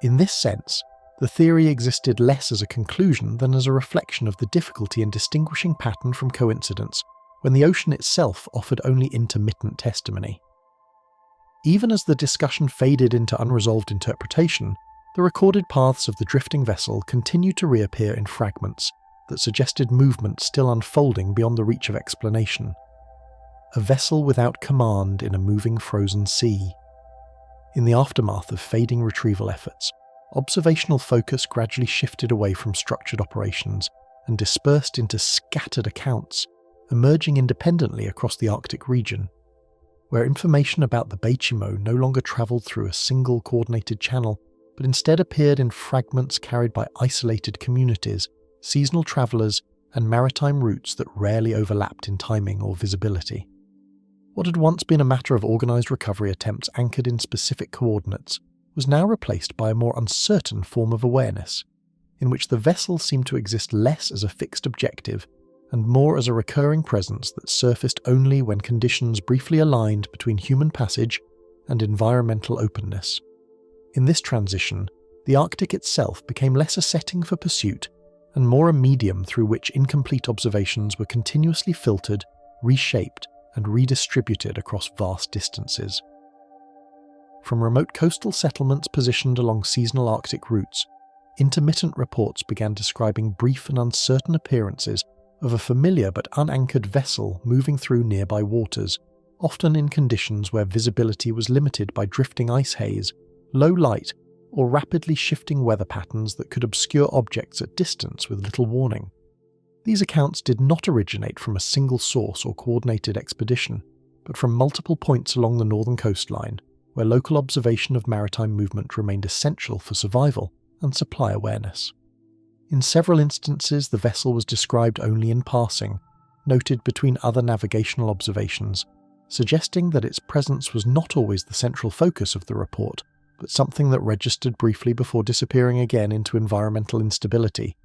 A: In this sense, the theory existed less as a conclusion than as a reflection of the difficulty in distinguishing pattern from coincidence when the ocean itself offered only intermittent testimony. Even as the discussion faded into unresolved interpretation, the recorded paths of the drifting vessel continued to reappear in fragments that suggested movement still unfolding beyond the reach of explanation. A vessel without command in a moving frozen sea. In the aftermath of fading retrieval efforts, observational focus gradually shifted away from structured operations and dispersed into scattered accounts, emerging independently across the Arctic region, where information about the Beichimo no longer travelled through a single coordinated channel, but instead appeared in fragments carried by isolated communities, seasonal travellers, and maritime routes that rarely overlapped in timing or visibility. What had once been a matter of organised recovery attempts anchored in specific coordinates was now replaced by a more uncertain form of awareness, in which the vessel seemed to exist less as a fixed objective and more as a recurring presence that surfaced only when conditions briefly aligned between human passage and environmental openness. In this transition, the Arctic itself became less a setting for pursuit and more a medium through which incomplete observations were continuously filtered, reshaped, and redistributed across vast distances. From remote coastal settlements positioned along seasonal Arctic routes, intermittent reports began describing brief and uncertain appearances of a familiar but unanchored vessel moving through nearby waters, often in conditions where visibility was limited by drifting ice haze, low light, or rapidly shifting weather patterns that could obscure objects at distance with little warning. These accounts did not originate from a single source or coordinated expedition, but from multiple points along the northern coastline, where local observation of maritime movement remained essential for survival and supply awareness. In several instances, the vessel was described only in passing, noted between other navigational observations, suggesting that its presence was not always the central focus of the report, but something that registered briefly before disappearing again into environmental instability.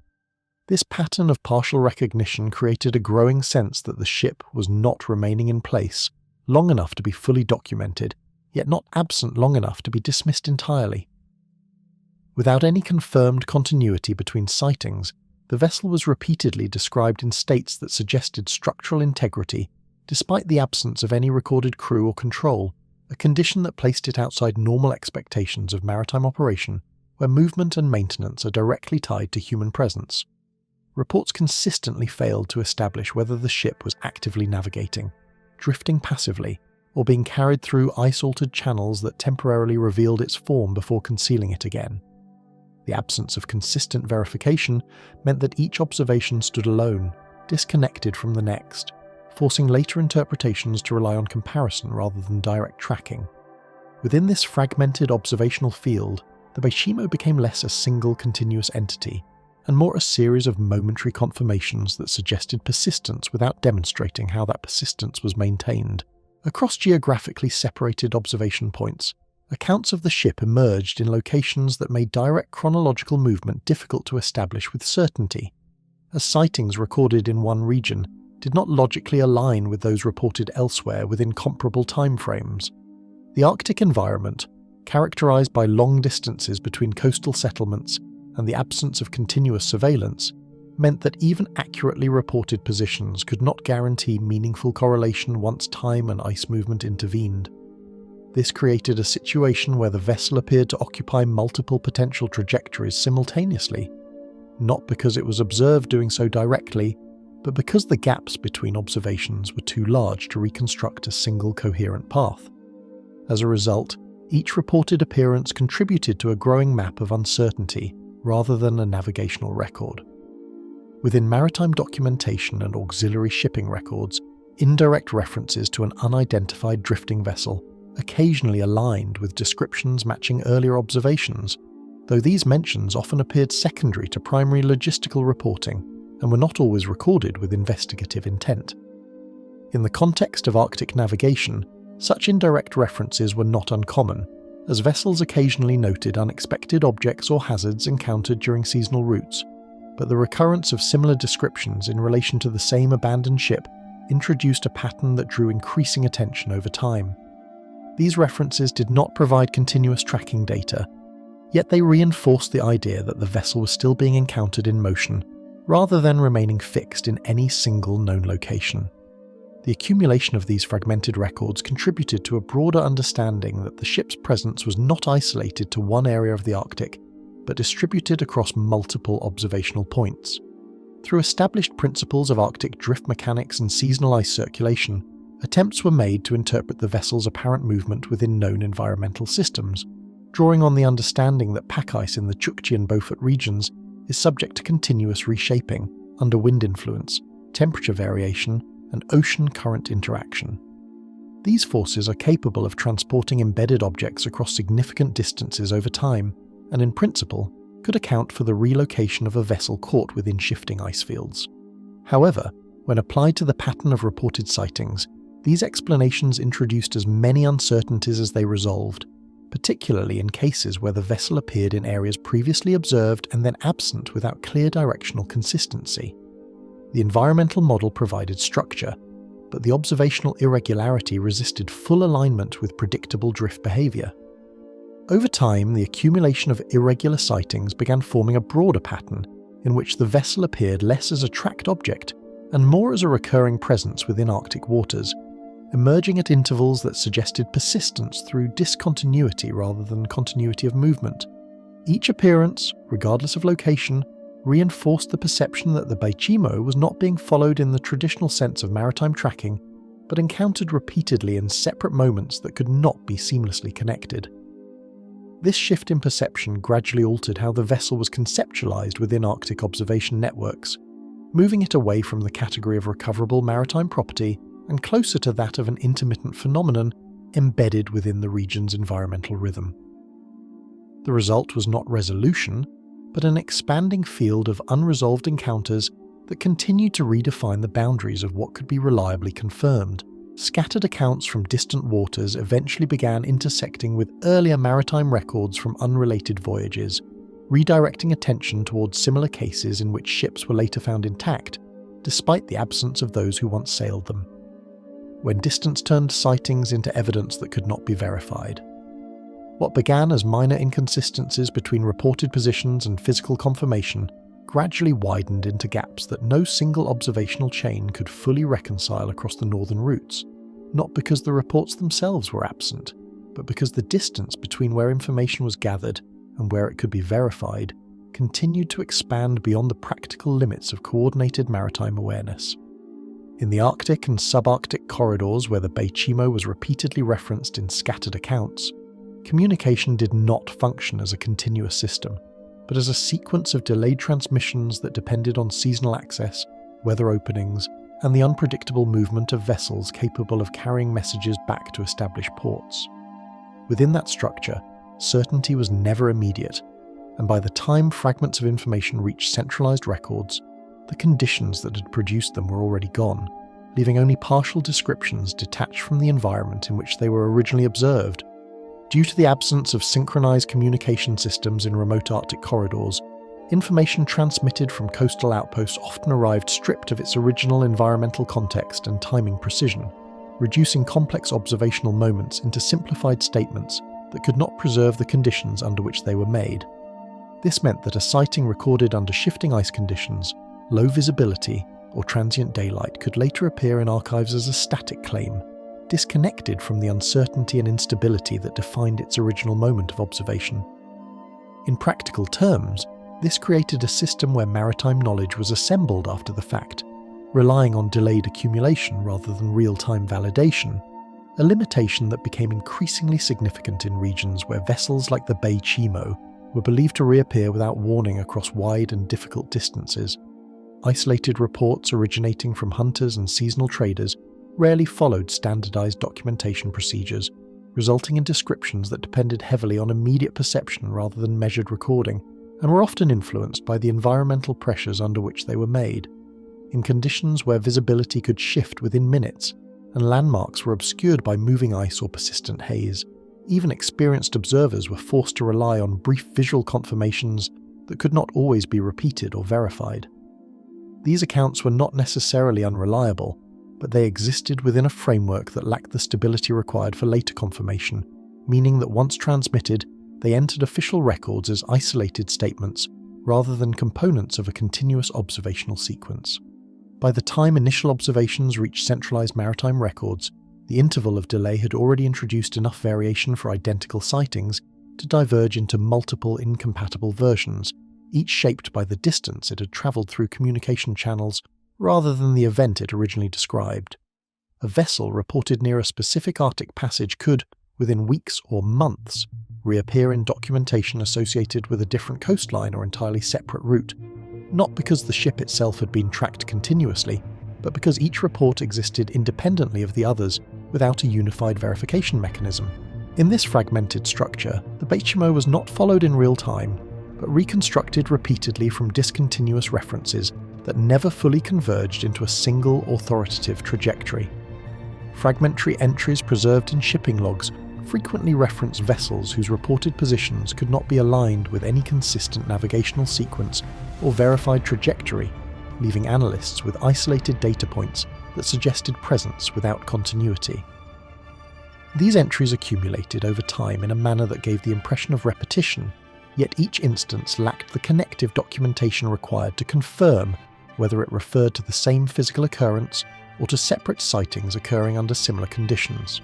A: This pattern of partial recognition created a growing sense that the ship was not remaining in place long enough to be fully documented, yet not absent long enough to be dismissed entirely. Without any confirmed continuity between sightings, the vessel was repeatedly described in states that suggested structural integrity, despite the absence of any recorded crew or control, a condition that placed it outside normal expectations of maritime operation, where movement and maintenance are directly tied to human presence. Reports consistently failed to establish whether the ship was actively navigating, drifting passively, or being carried through ice-altered channels that temporarily revealed its form before concealing it again. The absence of consistent verification meant that each observation stood alone, disconnected from the next, forcing later interpretations to rely on comparison rather than direct tracking. Within this fragmented observational field, the Beichimo became less a single continuous entity, and more a series of momentary confirmations that suggested persistence without demonstrating how that persistence was maintained. Across geographically separated observation points, accounts of the ship emerged in locations that made direct chronological movement difficult to establish with certainty, as sightings recorded in one region did not logically align with those reported elsewhere within comparable timeframes. The Arctic environment, characterized by long distances between coastal settlements and the absence of continuous surveillance, meant that even accurately reported positions could not guarantee meaningful correlation once time and ice movement intervened. This created a situation where the vessel appeared to occupy multiple potential trajectories simultaneously, not because it was observed doing so directly, but because the gaps between observations were too large to reconstruct a single coherent path. As a result, each reported appearance contributed to a growing map of uncertainty rather than a navigational record. Within maritime documentation and auxiliary shipping records, indirect references to an unidentified drifting vessel occasionally aligned with descriptions matching earlier observations, though these mentions often appeared secondary to primary logistical reporting and were not always recorded with investigative intent. In the context of Arctic navigation, such indirect references were not uncommon, as vessels occasionally noted unexpected objects or hazards encountered during seasonal routes, but the recurrence of similar descriptions in relation to the same abandoned ship introduced a pattern that drew increasing attention over time. These references did not provide continuous tracking data, yet they reinforced the idea that the vessel was still being encountered in motion, rather than remaining fixed in any single known location. The accumulation of these fragmented records contributed to a broader understanding that the ship's presence was not isolated to one area of the Arctic, but distributed across multiple observational points. Through established principles of Arctic drift mechanics and seasonal ice circulation, attempts were made to interpret the vessel's apparent movement within known environmental systems, drawing on the understanding that pack ice in the Chukchi and Beaufort regions is subject to continuous reshaping under wind influence, temperature variation, and ocean current interaction. These forces are capable of transporting embedded objects across significant distances over time, and in principle, could account for the relocation of a vessel caught within shifting ice fields. However, when applied to the pattern of reported sightings, these explanations introduced as many uncertainties as they resolved, particularly in cases where the vessel appeared in areas previously observed and then absent without clear directional consistency. The environmental model provided structure, but the observational irregularity resisted full alignment with predictable drift behaviour. Over time, the accumulation of irregular sightings began forming a broader pattern in which the vessel appeared less as a tracked object and more as a recurring presence within Arctic waters, emerging at intervals that suggested persistence through discontinuity rather than continuity of movement. Each appearance, regardless of location, reinforced the perception that the Beichimo was not being followed in the traditional sense of maritime tracking, but encountered repeatedly in separate moments that could not be seamlessly connected. This shift in perception gradually altered how the vessel was conceptualized within Arctic observation networks, moving it away from the category of recoverable maritime property and closer to that of an intermittent phenomenon embedded within the region's environmental rhythm. The result was not resolution, but an expanding field of unresolved encounters that continued to redefine the boundaries of what could be reliably confirmed. Scattered accounts from distant waters eventually began intersecting with earlier maritime records from unrelated voyages, redirecting attention towards similar cases in which ships were later found intact, despite the absence of those who once sailed them. When distance turned sightings into evidence that could not be verified. What began as minor inconsistencies between reported positions and physical confirmation gradually widened into gaps that no single observational chain could fully reconcile across the northern routes, not because the reports themselves were absent, but because the distance between where information was gathered and where it could be verified continued to expand beyond the practical limits of coordinated maritime awareness. In the Arctic and subarctic corridors where the Beichimo was repeatedly referenced in scattered accounts, communication did not function as a continuous system, but as a sequence of delayed transmissions that depended on seasonal access, weather openings, and the unpredictable movement of vessels capable of carrying messages back to established ports. Within that structure, certainty was never immediate, and by the time fragments of information reached centralized records, the conditions that had produced them were already gone, leaving only partial descriptions detached from the environment in which they were originally observed. Due to the absence of synchronized communication systems in remote Arctic corridors, information transmitted from coastal outposts often arrived stripped of its original environmental context and timing precision, reducing complex observational moments into simplified statements that could not preserve the conditions under which they were made. This meant that a sighting recorded under shifting ice conditions, low visibility, or transient daylight could later appear in archives as a static claim, disconnected from the uncertainty and instability that defined its original moment of observation. In practical terms, this created a system where maritime knowledge was assembled after the fact, relying on delayed accumulation rather than real-time validation, a limitation that became increasingly significant in regions where vessels like the Beichimo were believed to reappear without warning across wide and difficult distances. Isolated reports originating from hunters and seasonal traders rarely followed standardized documentation procedures, resulting in descriptions that depended heavily on immediate perception rather than measured recording, and were often influenced by the environmental pressures under which they were made. In conditions where visibility could shift within minutes, and landmarks were obscured by moving ice or persistent haze, even experienced observers were forced to rely on brief visual confirmations that could not always be repeated or verified. These accounts were not necessarily unreliable, but they existed within a framework that lacked the stability required for later confirmation, meaning that once transmitted, they entered official records as isolated statements rather than components of a continuous observational sequence. By the time initial observations reached centralized maritime records, the interval of delay had already introduced enough variation for identical sightings to diverge into multiple incompatible versions, each shaped by the distance it had travelled through communication channels rather than the event it originally described. A vessel reported near a specific Arctic passage could, within weeks or months, reappear in documentation associated with a different coastline or entirely separate route, not because the ship itself had been tracked continuously, but because each report existed independently of the others without a unified verification mechanism. In this fragmented structure, the Beichimo was not followed in real time, but reconstructed repeatedly from discontinuous references that never fully converged into a single authoritative trajectory. Fragmentary entries preserved in shipping logs frequently reference vessels whose reported positions could not be aligned with any consistent navigational sequence or verified trajectory, leaving analysts with isolated data points that suggested presence without continuity. These entries accumulated over time in a manner that gave the impression of repetition, yet each instance lacked the connective documentation required to confirm whether it referred to the same physical occurrence or to separate sightings occurring under similar conditions.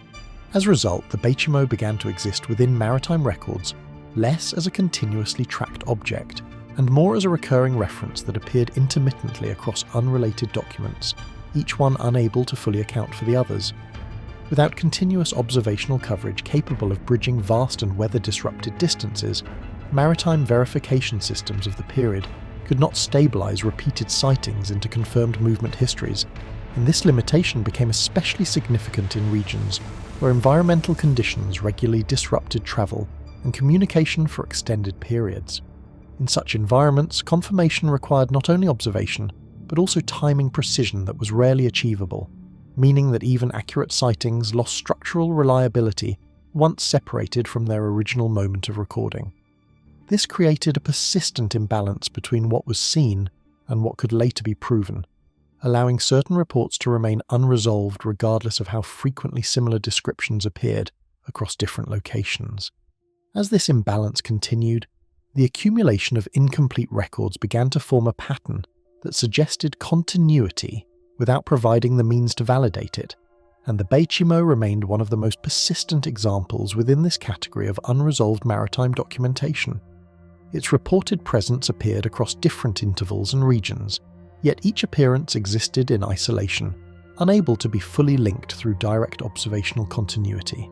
A: As a result, the Beichimo began to exist within maritime records less as a continuously tracked object, and more as a recurring reference that appeared intermittently across unrelated documents, each one unable to fully account for the others. Without continuous observational coverage capable of bridging vast and weather-disrupted distances, maritime verification systems of the period could not stabilize repeated sightings into confirmed movement histories, and this limitation became especially significant in regions where environmental conditions regularly disrupted travel and communication for extended periods. In such environments, confirmation required not only observation, but also timing precision that was rarely achievable, meaning that even accurate sightings lost structural reliability once separated from their original moment of recording. This created a persistent imbalance between what was seen and what could later be proven, allowing certain reports to remain unresolved regardless of how frequently similar descriptions appeared across different locations. As this imbalance continued, the accumulation of incomplete records began to form a pattern that suggested continuity without providing the means to validate it, and the Beichimo remained one of the most persistent examples within this category of unresolved maritime documentation. Its reported presence appeared across different intervals and regions, yet each appearance existed in isolation, unable to be fully linked through direct observational continuity.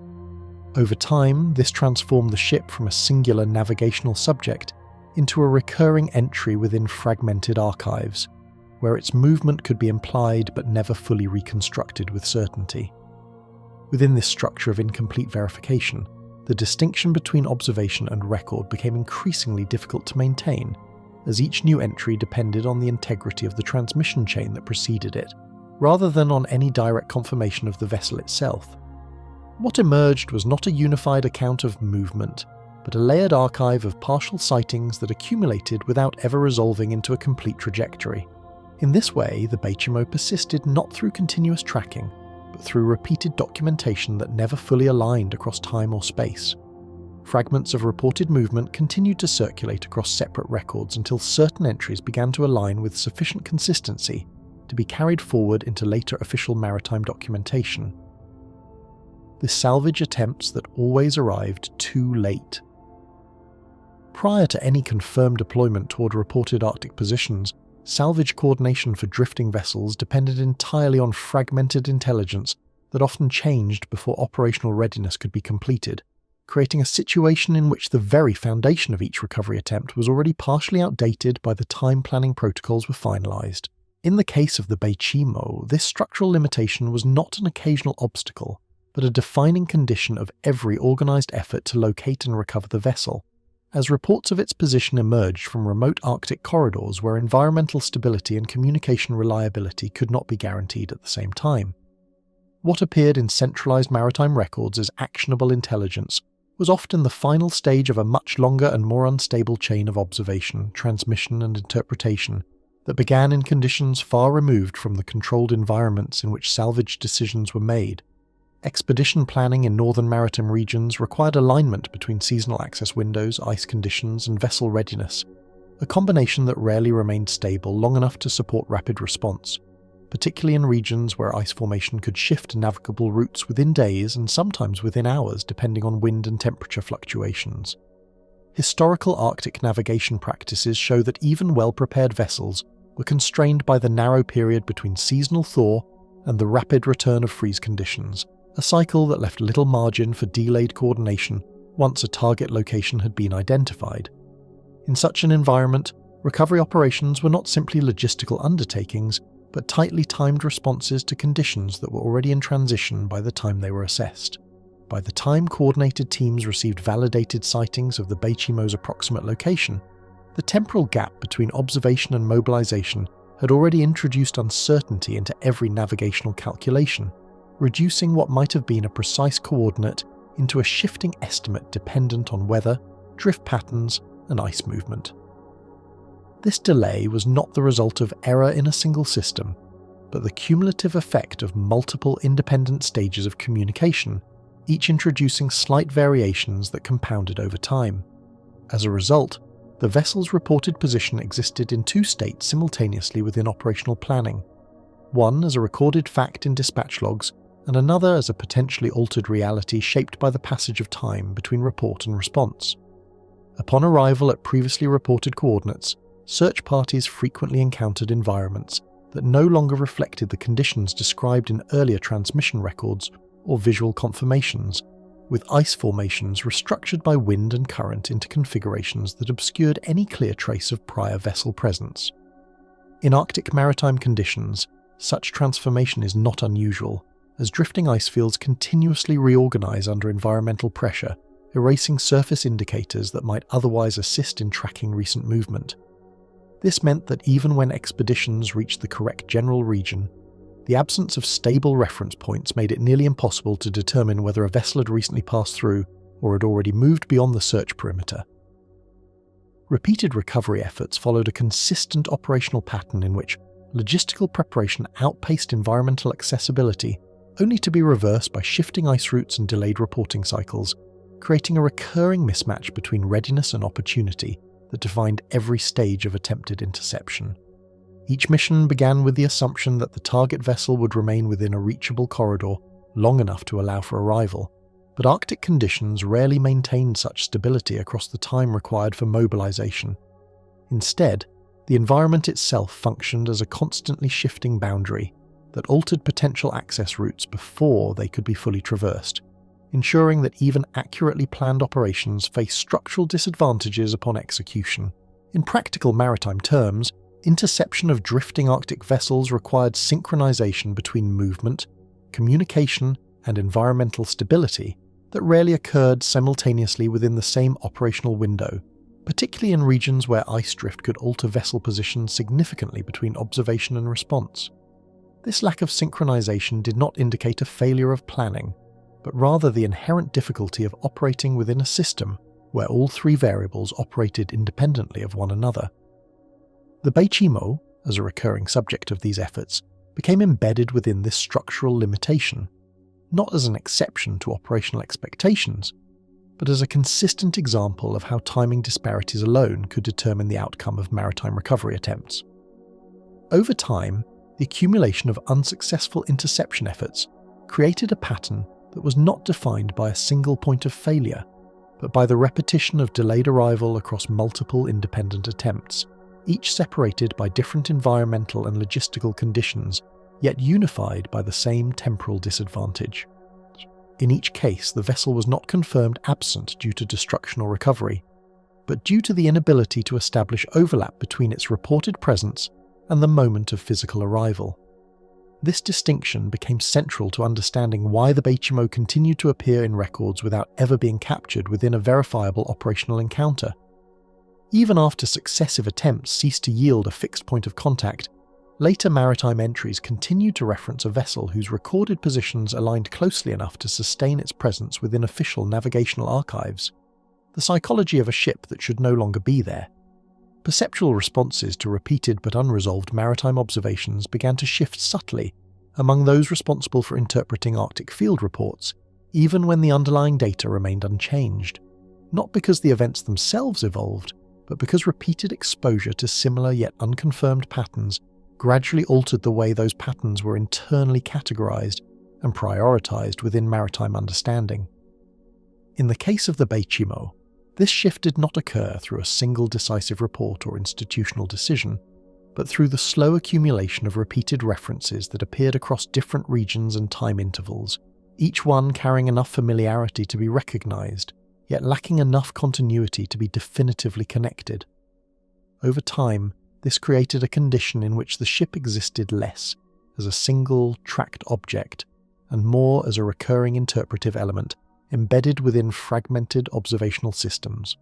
A: Over time, this transformed the ship from a singular navigational subject into a recurring entry within fragmented archives, where its movement could be implied but never fully reconstructed with certainty. Within this structure of incomplete verification, the distinction between observation and record became increasingly difficult to maintain, as each new entry depended on the integrity of the transmission chain that preceded it, rather than on any direct confirmation of the vessel itself. What emerged was not a unified account of movement, but a layered archive of partial sightings that accumulated without ever resolving into a complete trajectory. In this way, the Beichimo persisted not through continuous tracking, but through repeated documentation that never fully aligned across time or space. Fragments of reported movement continued to circulate across separate records until certain entries began to align with sufficient consistency to be carried forward into later official maritime documentation. The salvage attempts that always arrived too late. Prior to any confirmed deployment toward reported Arctic positions, salvage coordination for drifting vessels depended entirely on fragmented intelligence that often changed before operational readiness could be completed, creating a situation in which the very foundation of each recovery attempt was already partially outdated by the time planning protocols were finalized. In the case of the Beichimo, this structural limitation was not an occasional obstacle, but a defining condition of every organized effort to locate and recover the vessel, as reports of its position emerged from remote Arctic corridors where environmental stability and communication reliability could not be guaranteed at the same time. What appeared in centralized maritime records as actionable intelligence was often the final stage of a much longer and more unstable chain of observation, transmission, and interpretation that began in conditions far removed from the controlled environments in which salvage decisions were made. Expedition planning in northern maritime regions required alignment between seasonal access windows, ice conditions, and vessel readiness, a combination that rarely remained stable long enough to support rapid response. particularly in regions where ice formation could shift navigable routes within days and sometimes within hours depending on wind and temperature fluctuations. Historical Arctic navigation practices show that even well-prepared vessels were constrained by the narrow period between seasonal thaw and the rapid return of freeze conditions, a cycle that left little margin for delayed coordination once a target location had been identified. In such an environment, recovery operations were not simply logistical undertakings, but tightly timed responses to conditions that were already in transition by the time they were assessed. By the time coordinated teams received validated sightings of the Beichimo's approximate location, the temporal gap between observation and mobilization had already introduced uncertainty into every navigational calculation, reducing what might have been a precise coordinate into a shifting estimate dependent on weather, drift patterns, and ice movement. This delay was not the result of error in a single system, but the cumulative effect of multiple independent stages of communication, each introducing slight variations that compounded over time. As a result, the vessel's reported position existed in two states simultaneously within operational planning, one as a recorded fact in dispatch logs, and another as a potentially altered reality shaped by the passage of time between report and response. Upon arrival at previously reported coordinates, search parties frequently encountered environments that no longer reflected the conditions described in earlier transmission records or visual confirmations, with ice formations restructured by wind and current into configurations that obscured any clear trace of prior vessel presence. In Arctic maritime conditions, such transformation is not unusual, as drifting ice fields continuously reorganize under environmental pressure, erasing surface indicators that might otherwise assist in tracking recent movement. This meant that even when expeditions reached the correct general region, the absence of stable reference points made it nearly impossible to determine whether a vessel had recently passed through or had already moved beyond the search perimeter. Repeated recovery efforts followed a consistent operational pattern in which logistical preparation outpaced environmental accessibility, only to be reversed by shifting ice routes and delayed reporting cycles, creating a recurring mismatch between readiness and opportunity that defined every stage of attempted interception. Each mission began with the assumption that the target vessel would remain within a reachable corridor long enough to allow for arrival, but Arctic conditions rarely maintained such stability across the time required for mobilization. Instead, the environment itself functioned as a constantly shifting boundary that altered potential access routes before they could be fully traversed, ensuring that even accurately planned operations face structural disadvantages upon execution. In practical maritime terms, interception of drifting Arctic vessels required synchronization between movement, communication, and environmental stability that rarely occurred simultaneously within the same operational window, particularly in regions where ice drift could alter vessel position significantly between observation and response. This lack of synchronization did not indicate a failure of planning, but rather the inherent difficulty of operating within a system where all three variables operated independently of one another. The Beichimo, as a recurring subject of these efforts, became embedded within this structural limitation, not as an exception to operational expectations, but as a consistent example of how timing disparities alone could determine the outcome of maritime recovery attempts. Over time, the accumulation of unsuccessful interception efforts created a pattern that was not defined by a single point of failure, but by the repetition of delayed arrival across multiple independent attempts, each separated by different environmental and logistical conditions, yet unified by the same temporal disadvantage. In each case, the vessel was not confirmed absent due to destruction or recovery, but due to the inability to establish overlap between its reported presence and the moment of physical arrival. This distinction became central to understanding why the Beichimo continued to appear in records without ever being captured within a verifiable operational encounter. Even after successive attempts ceased to yield a fixed point of contact, later maritime entries continued to reference a vessel whose recorded positions aligned closely enough to sustain its presence within official navigational archives. The psychology of a ship that should no longer be there. Perceptual responses to repeated but unresolved maritime observations began to shift subtly among those responsible for interpreting Arctic field reports, even when the underlying data remained unchanged, not because the events themselves evolved, but because repeated exposure to similar yet unconfirmed patterns gradually altered the way those patterns were internally categorized and prioritized within maritime understanding. In the case of the Beaufort, this shift did not occur through a single decisive report or institutional decision, but through the slow accumulation of repeated references that appeared across different regions and time intervals, each one carrying enough familiarity to be recognized, yet lacking enough continuity to be definitively connected. Over time, this created a condition in which the ship existed less as a single, tracked object, and more as a recurring interpretive element embedded within fragmented observational systems.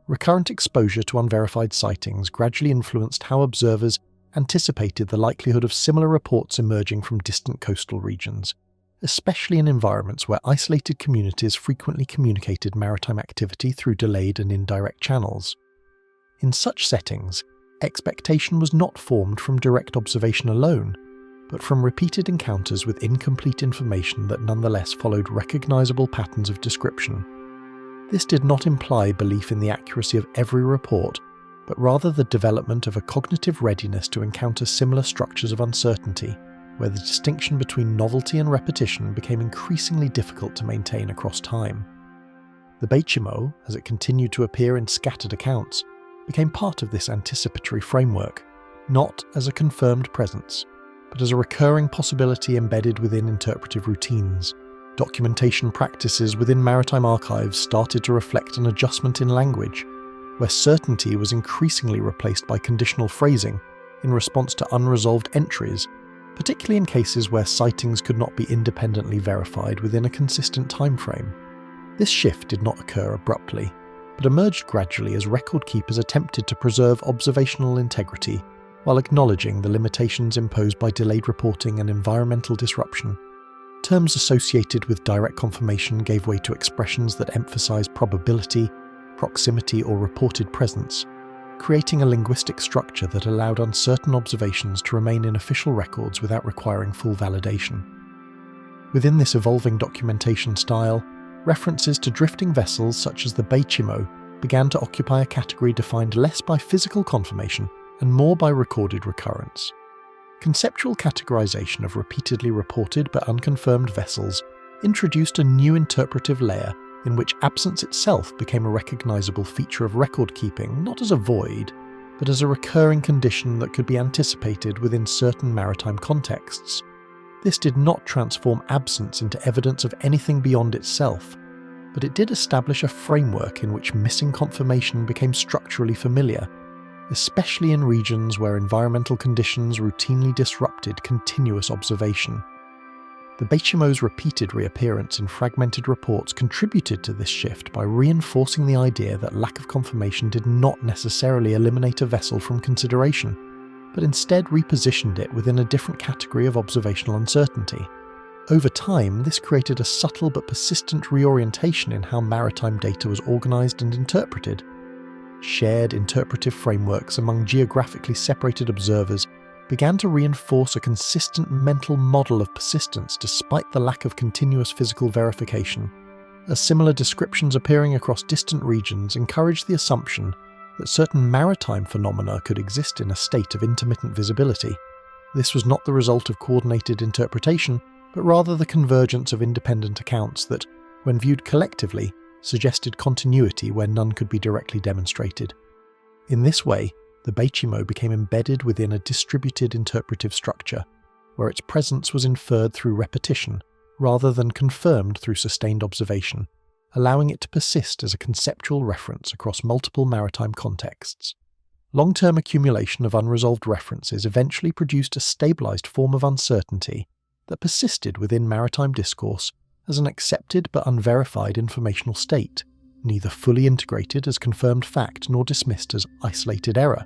A: Recurrent exposure to unverified sightings gradually influenced how observers anticipated the likelihood of similar reports emerging from distant coastal regions, especially in environments where isolated communities frequently communicated maritime activity through delayed and indirect channels. In such settings, expectation was not formed from direct observation alone, but from repeated encounters with incomplete information that nonetheless followed recognizable patterns of description. This did not imply belief in the accuracy of every report, but rather the development of a cognitive readiness to encounter similar structures of uncertainty, where the distinction between novelty and repetition became increasingly difficult to maintain across time. The Beaufort, as it continued to appear in scattered accounts, became part of this anticipatory framework, not as a confirmed presence, but as a recurring possibility embedded within interpretive routines. Documentation practices within maritime archives started to reflect an adjustment in language, where certainty was increasingly replaced by conditional phrasing in response to unresolved entries, particularly in cases where sightings could not be independently verified within a consistent timeframe. This shift did not occur abruptly, but emerged gradually as record keepers attempted to preserve observational integrity while acknowledging the limitations imposed by delayed reporting and environmental disruption. Terms associated with direct confirmation gave way to expressions that emphasized probability, proximity, or reported presence, creating a linguistic structure that allowed uncertain observations to remain in official records without requiring full validation. Within this evolving documentation style, references to drifting vessels such as the Beaufort began to occupy a category defined less by physical confirmation and more by recorded recurrence. Conceptual categorization of repeatedly reported but unconfirmed vessels introduced a new interpretive layer in which absence itself became a recognizable feature of record keeping, not as a void, but as a recurring condition that could be anticipated within certain maritime contexts. This did not transform absence into evidence of anything beyond itself, but it did establish a framework in which missing confirmation became structurally familiar, especially in regions where environmental conditions routinely disrupted continuous observation. The Beaufort's repeated reappearance in fragmented reports contributed to this shift by reinforcing the idea that lack of confirmation did not necessarily eliminate a vessel from consideration, but instead repositioned it within a different category of observational uncertainty. Over time, this created a subtle but persistent reorientation in how maritime data was organized and interpreted. Shared interpretive frameworks among geographically separated observers began to reinforce a consistent mental model of persistence despite the lack of continuous physical verification, as similar descriptions appearing across distant regions encouraged the assumption that certain maritime phenomena could exist in a state of intermittent visibility. This was not the result of coordinated interpretation, but rather the convergence of independent accounts that, when viewed collectively, suggested continuity where none could be directly demonstrated. In this way, the Beaufort became embedded within a distributed interpretive structure, where its presence was inferred through repetition rather than confirmed through sustained observation, allowing it to persist as a conceptual reference across multiple maritime contexts. Long-term accumulation of unresolved references eventually produced a stabilized form of uncertainty that persisted within maritime discourse as an accepted but unverified informational state, neither fully integrated as confirmed fact nor dismissed as isolated error.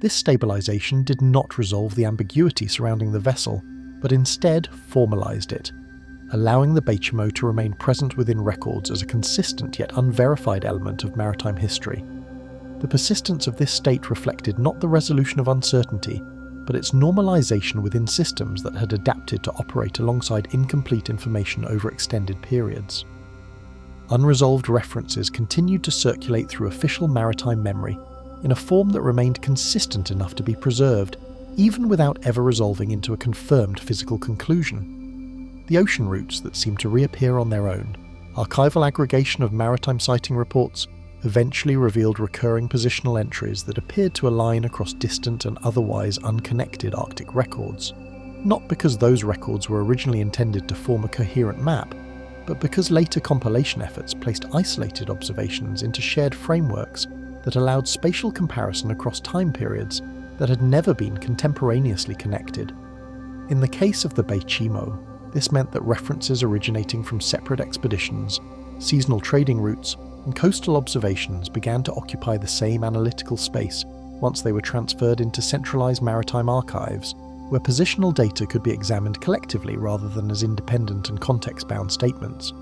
A: This stabilization did not resolve the ambiguity surrounding the vessel, but instead formalized it, allowing the Beaufort to remain present within records as a consistent yet unverified element of maritime history. The persistence of this state reflected not the resolution of uncertainty, but its normalization within systems that had adapted to operate alongside incomplete information over extended periods. Unresolved references continued to circulate through official maritime memory in a form that remained consistent enough to be preserved, even without ever resolving into a confirmed physical conclusion. The ocean routes that seemed to reappear on their own, archival aggregation of maritime sighting reports, eventually revealed recurring positional entries that appeared to align across distant and otherwise unconnected Arctic records, not because those records were originally intended to form a coherent map, but because later compilation efforts placed isolated observations into shared frameworks that allowed spatial comparison across time periods that had never been contemporaneously connected. In the case of the Beaufort, this meant that references originating from separate expeditions, seasonal trading routes, and coastal observations began to occupy the same analytical space once they were transferred into centralized maritime archives, where positional data could be examined collectively rather than as independent and context-bound statements.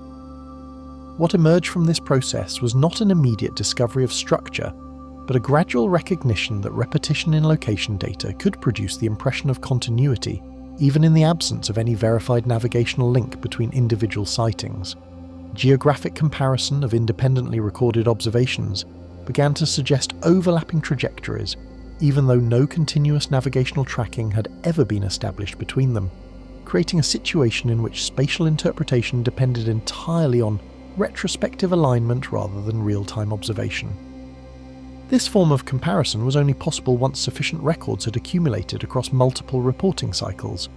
A: What emerged from this process was not an immediate discovery of structure, but a gradual recognition that repetition in location data could produce the impression of continuity, even in the absence of any verified navigational link between individual sightings. Geographic comparison of independently recorded observations began to suggest overlapping trajectories, even though no continuous navigational tracking had ever been established between them, creating a situation in which spatial interpretation depended entirely on retrospective alignment rather than real-time observation. This form of comparison was only possible once sufficient records had accumulated across multiple reporting cycles,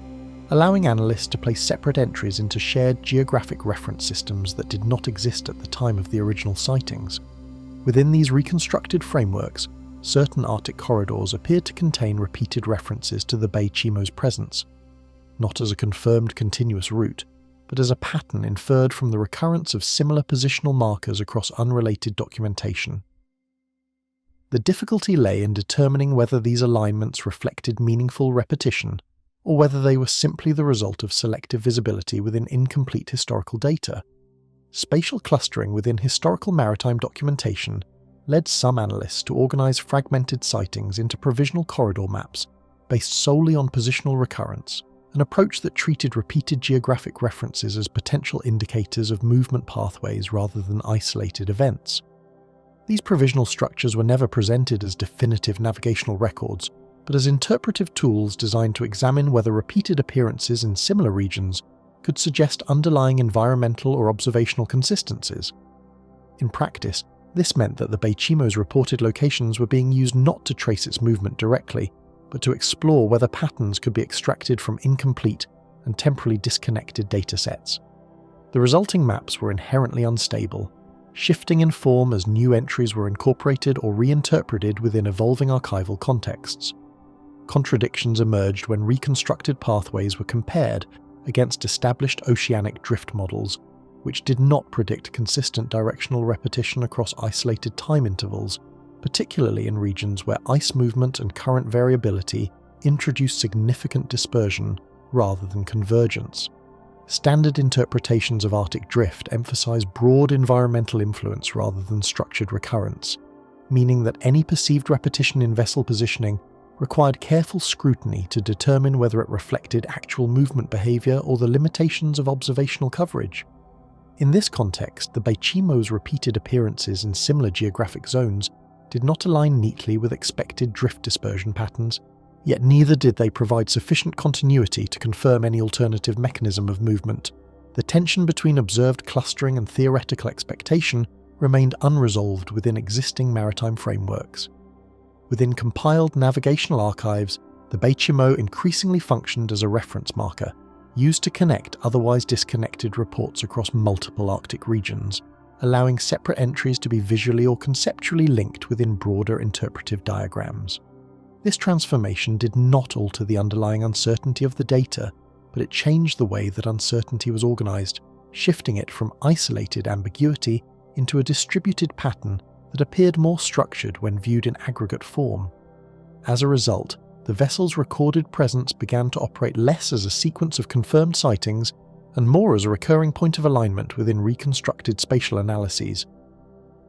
A: allowing analysts to place separate entries into shared geographic reference systems that did not exist at the time of the original sightings. Within these reconstructed frameworks, certain Arctic corridors appeared to contain repeated references to the Beaufort's presence, not as a confirmed continuous route, but as a pattern inferred from the recurrence of similar positional markers across unrelated documentation. The difficulty lay in determining whether these alignments reflected meaningful repetition, or whether they were simply the result of selective visibility within incomplete historical data. Spatial clustering within historical maritime documentation led some analysts to organize fragmented sightings into provisional corridor maps based solely on positional recurrence, an approach that treated repeated geographic references as potential indicators of movement pathways rather than isolated events. These provisional structures were never presented as definitive navigational records, but as interpretive tools designed to examine whether repeated appearances in similar regions could suggest underlying environmental or observational consistencies. In practice, this meant that the Beaufort's reported locations were being used not to trace its movement directly, but to explore whether patterns could be extracted from incomplete and temporally disconnected datasets. The resulting maps were inherently unstable, shifting in form as new entries were incorporated or reinterpreted within evolving archival contexts. Contradictions emerged when reconstructed pathways were compared against established oceanic drift models, which did not predict consistent directional repetition across isolated time intervals, particularly in regions where ice movement and current variability introduced significant dispersion rather than convergence. Standard interpretations of Arctic drift emphasize broad environmental influence rather than structured recurrence, meaning that any perceived repetition in vessel positioning required careful scrutiny to determine whether it reflected actual movement behavior or the limitations of observational coverage. In this context, the Beaufort's repeated appearances in similar geographic zones did not align neatly with expected drift dispersion patterns, yet neither did they provide sufficient continuity to confirm any alternative mechanism of movement. The tension between observed clustering and theoretical expectation remained unresolved within existing maritime frameworks. Within compiled navigational archives, the Beaufort increasingly functioned as a reference marker, used to connect otherwise disconnected reports across multiple Arctic regions, allowing separate entries to be visually or conceptually linked within broader interpretive diagrams. This transformation did not alter the underlying uncertainty of the data, but it changed the way that uncertainty was organized, shifting it from isolated ambiguity into a distributed pattern that appeared more structured when viewed in aggregate form. As a result, the vessel's recorded presence began to operate less as a sequence of confirmed sightings and more as a recurring point of alignment within reconstructed spatial analyses.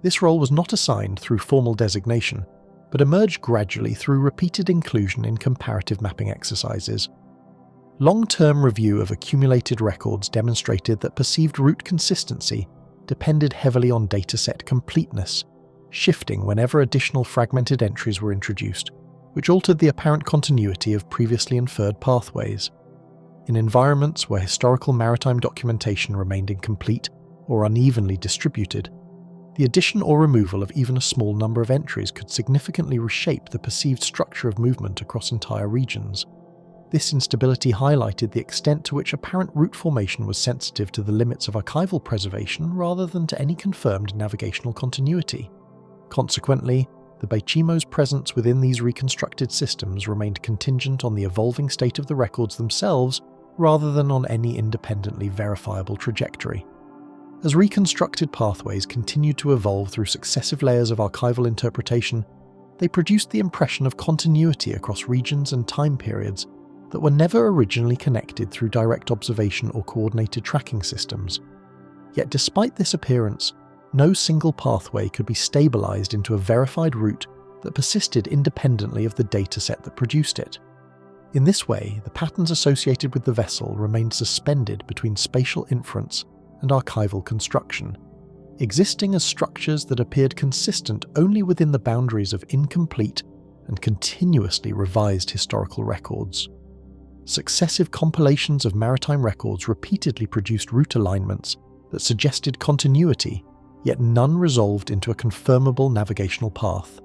A: This role was not assigned through formal designation, but emerged gradually through repeated inclusion in comparative mapping exercises. Long-term review of accumulated records demonstrated that perceived route consistency depended heavily on dataset completeness, shifting whenever additional fragmented entries were introduced, which altered the apparent continuity of previously inferred pathways. In environments where historical maritime documentation remained incomplete or unevenly distributed, the addition or removal of even a small number of entries could significantly reshape the perceived structure of movement across entire regions. This instability highlighted the extent to which apparent route formation was sensitive to the limits of archival preservation rather than to any confirmed navigational continuity. Consequently, the Beichimo's presence within these reconstructed systems remained contingent on the evolving state of the records themselves rather than on any independently verifiable trajectory. As reconstructed pathways continued to evolve through successive layers of archival interpretation, they produced the impression of continuity across regions and time periods that were never originally connected through direct observation or coordinated tracking systems. Yet despite this appearance, no single pathway could be stabilized into a verified route that persisted independently of the dataset that produced it. In this way, the patterns associated with the vessel remained suspended between spatial inference and archival construction, existing as structures that appeared consistent only within the boundaries of incomplete and continuously revised historical records. Successive compilations of maritime records repeatedly produced route alignments that suggested continuity, yet none resolved into a confirmable navigational path.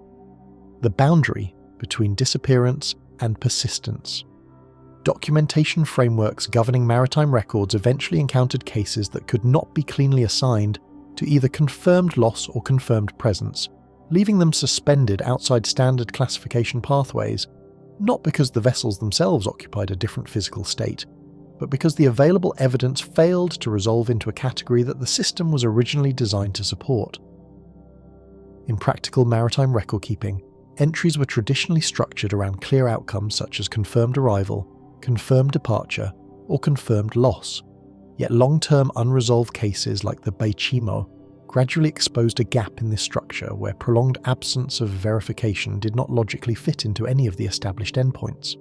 A: The boundary between disappearance and persistence. Documentation frameworks governing maritime records eventually encountered cases that could not be cleanly assigned to either confirmed loss or confirmed presence, leaving them suspended outside standard classification pathways, not because the vessels themselves occupied a different physical state, but because the available evidence failed to resolve into a category that the system was originally designed to support. In practical maritime record-keeping, entries were traditionally structured around clear outcomes such as confirmed arrival, confirmed departure, or confirmed loss, yet long-term unresolved cases like the Beichimo gradually exposed a gap in this structure where prolonged absence of verification did not logically fit into any of the established endpoints.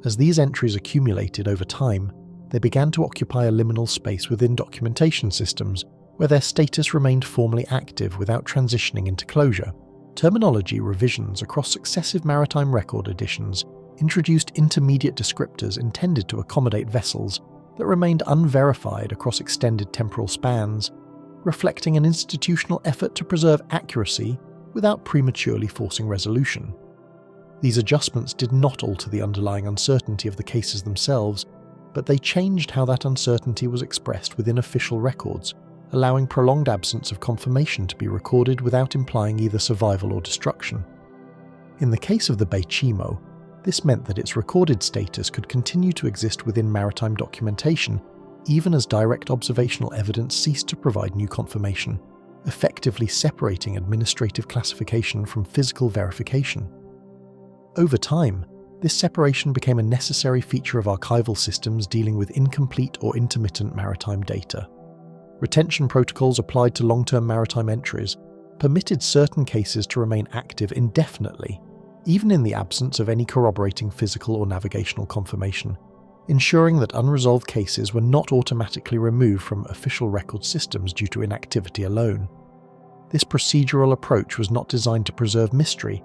A: As these entries accumulated over time, they began to occupy a liminal space within documentation systems where their status remained formally active without transitioning into closure. Terminology revisions across successive maritime record editions introduced intermediate descriptors intended to accommodate vessels that remained unverified across extended temporal spans, reflecting an institutional effort to preserve accuracy without prematurely forcing resolution. These adjustments did not alter the underlying uncertainty of the cases themselves, but they changed how that uncertainty was expressed within official records, allowing prolonged absence of confirmation to be recorded without implying either survival or destruction. In the case of the Beichimo, this meant that its recorded status could continue to exist within maritime documentation, even as direct observational evidence ceased to provide new confirmation, effectively separating administrative classification from physical verification. Over time, this separation became a necessary feature of archival systems dealing with incomplete or intermittent maritime data. Retention protocols applied to long-term maritime entries permitted certain cases to remain active indefinitely, even in the absence of any corroborating physical or navigational confirmation, ensuring that unresolved cases were not automatically removed from official record systems due to inactivity alone. This procedural approach was not designed to preserve mystery,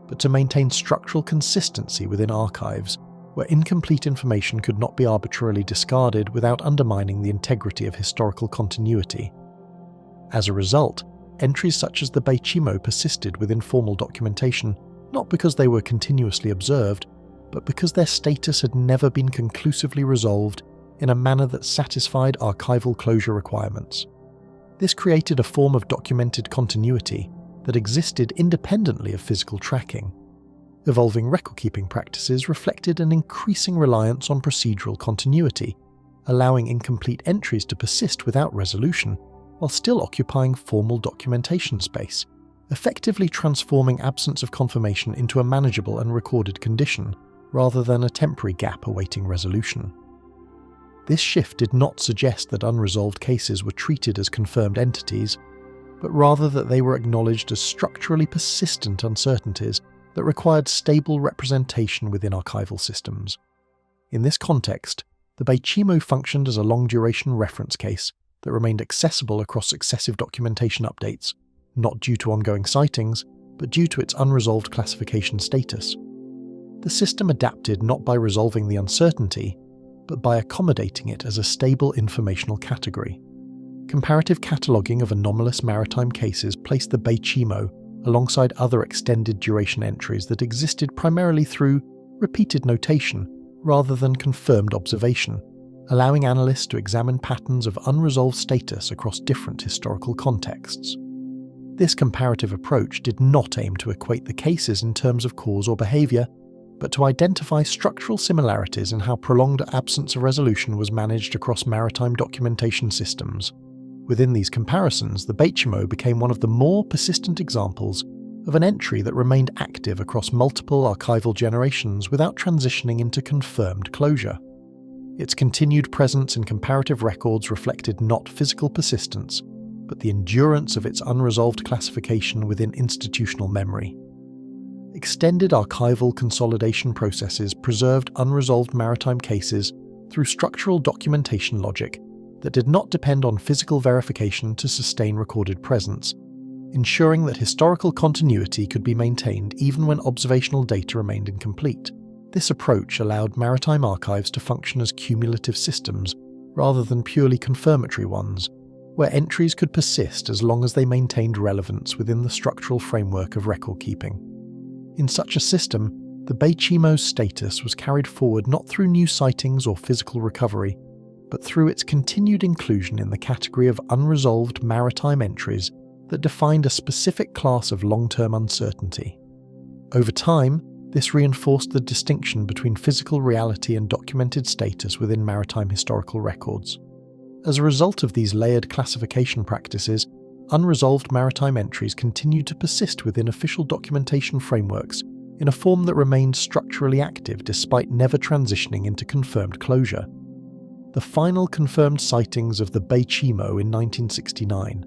A: but to maintain structural consistency within archives, where incomplete information could not be arbitrarily discarded without undermining the integrity of historical continuity. As a result, entries such as the Beichimo persisted within formal documentation, not because they were continuously observed, but because their status had never been conclusively resolved in a manner that satisfied archival closure requirements. This created a form of documented continuity that existed independently of physical tracking. Evolving record-keeping practices reflected an increasing reliance on procedural continuity, allowing incomplete entries to persist without resolution, while still occupying formal documentation space, effectively transforming absence of confirmation into a manageable and recorded condition, rather than a temporary gap awaiting resolution. This shift did not suggest that unresolved cases were treated as confirmed entities, but rather that they were acknowledged as structurally persistent uncertainties that required stable representation within archival systems. In this context, the Beichimo functioned as a long-duration reference case that remained accessible across successive documentation updates, not due to ongoing sightings, but due to its unresolved classification status. The system adapted not by resolving the uncertainty, but by accommodating it as a stable informational category. Comparative cataloguing of anomalous maritime cases placed the Beaufort alongside other extended duration entries that existed primarily through repeated notation rather than confirmed observation, allowing analysts to examine patterns of unresolved status across different historical contexts. This comparative approach did not aim to equate the cases in terms of cause or behaviour, but to identify structural similarities in how prolonged absence of resolution was managed across maritime documentation systems. Within these comparisons, the Beaufort became one of the more persistent examples of an entry that remained active across multiple archival generations without transitioning into confirmed closure. Its continued presence in comparative records reflected not physical persistence, but the endurance of its unresolved classification within institutional memory. Extended archival consolidation processes preserved unresolved maritime cases through structural documentation logic that did not depend on physical verification to sustain recorded presence, ensuring that historical continuity could be maintained even when observational data remained incomplete. This approach allowed maritime archives to function as cumulative systems rather than purely confirmatory ones, where entries could persist as long as they maintained relevance within the structural framework of record keeping. In such a system, the Beaufort's status was carried forward not through new sightings or physical recovery, but through its continued inclusion in the category of unresolved maritime entries that defined a specific class of long-term uncertainty. Over time, this reinforced the distinction between physical reality and documented status within maritime historical records. As a result of these layered classification practices, unresolved maritime entries continued to persist within official documentation frameworks in a form that remained structurally active despite never transitioning into confirmed closure. The final confirmed sightings of the Beaufort in 1969.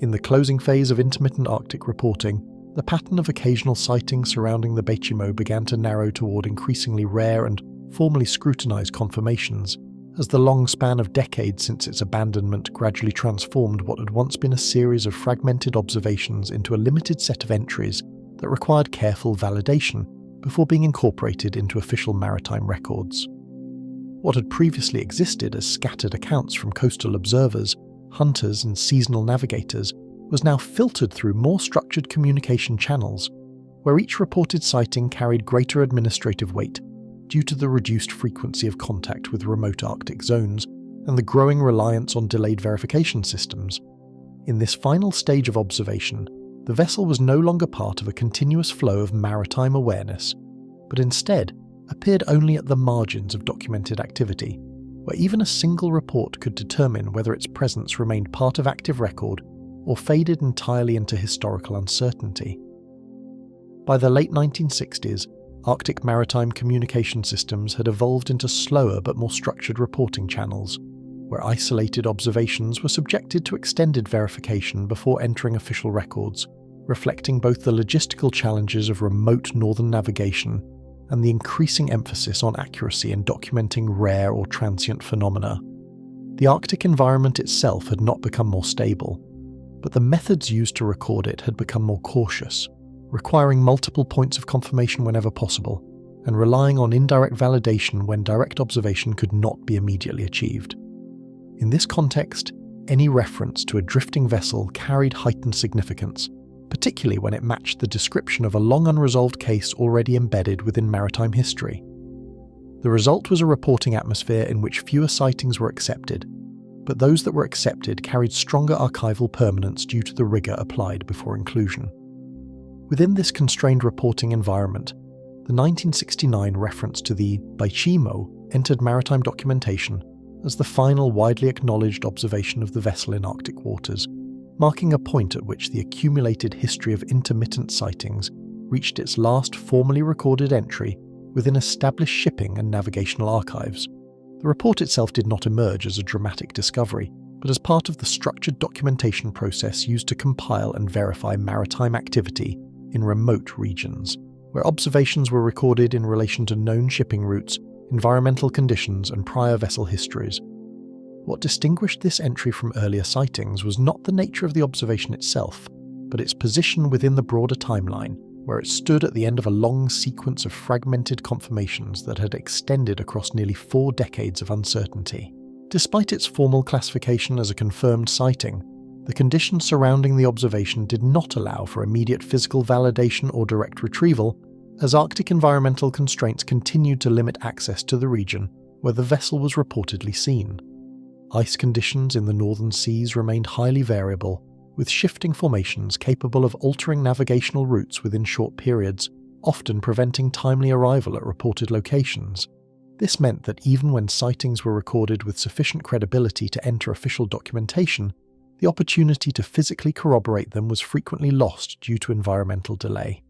A: In the closing phase of intermittent Arctic reporting, the pattern of occasional sightings surrounding the Beaufort began to narrow toward increasingly rare and formally scrutinized confirmations, as the long span of decades since its abandonment gradually transformed what had once been a series of fragmented observations into a limited set of entries that required careful validation before being incorporated into official maritime records. What had previously existed as scattered accounts from coastal observers, hunters, and seasonal navigators was now filtered through more structured communication channels, where each reported sighting carried greater administrative weight due to the reduced frequency of contact with remote Arctic zones and the growing reliance on delayed verification systems. In this final stage of observation, the vessel was no longer part of a continuous flow of maritime awareness, but instead appeared only at the margins of documented activity, where even a single report could determine whether its presence remained part of active record or faded entirely into historical uncertainty. By the late 1960s, Arctic maritime communication systems had evolved into slower but more structured reporting channels, where isolated observations were subjected to extended verification before entering official records, reflecting both the logistical challenges of remote northern navigation and the increasing emphasis on accuracy in documenting rare or transient phenomena. The Arctic environment itself had not become more stable, but the methods used to record it had become more cautious, requiring multiple points of confirmation whenever possible, and relying on indirect validation when direct observation could not be immediately achieved. In this context, any reference to a drifting vessel carried heightened significance, particularly when it matched the description of a long unresolved case already embedded within maritime history. The result was a reporting atmosphere in which fewer sightings were accepted, but those that were accepted carried stronger archival permanence due to the rigour applied before inclusion. Within this constrained reporting environment, the 1969 reference to the Beaufort entered maritime documentation as the final widely acknowledged observation of the vessel in Arctic waters, marking a point at which the accumulated history of intermittent sightings reached its last formally recorded entry within established shipping and navigational archives. The report itself did not emerge as a dramatic discovery, but as part of the structured documentation process used to compile and verify maritime activity in remote regions, where observations were recorded in relation to known shipping routes, environmental conditions, and prior vessel histories. What distinguished this entry from earlier sightings was not the nature of the observation itself, but its position within the broader timeline, where it stood at the end of a long sequence of fragmented conformations that had extended across nearly 4 decades of uncertainty. Despite its formal classification as a confirmed sighting, the conditions surrounding the observation did not allow for immediate physical validation or direct retrieval, as Arctic environmental constraints continued to limit access to the region where the vessel was reportedly seen. Ice conditions in the northern seas remained highly variable, with shifting formations capable of altering navigational routes within short periods, often preventing timely arrival at reported locations. This meant that even when sightings were recorded with sufficient credibility to enter official documentation, the opportunity to physically corroborate them was frequently lost due to environmental delay.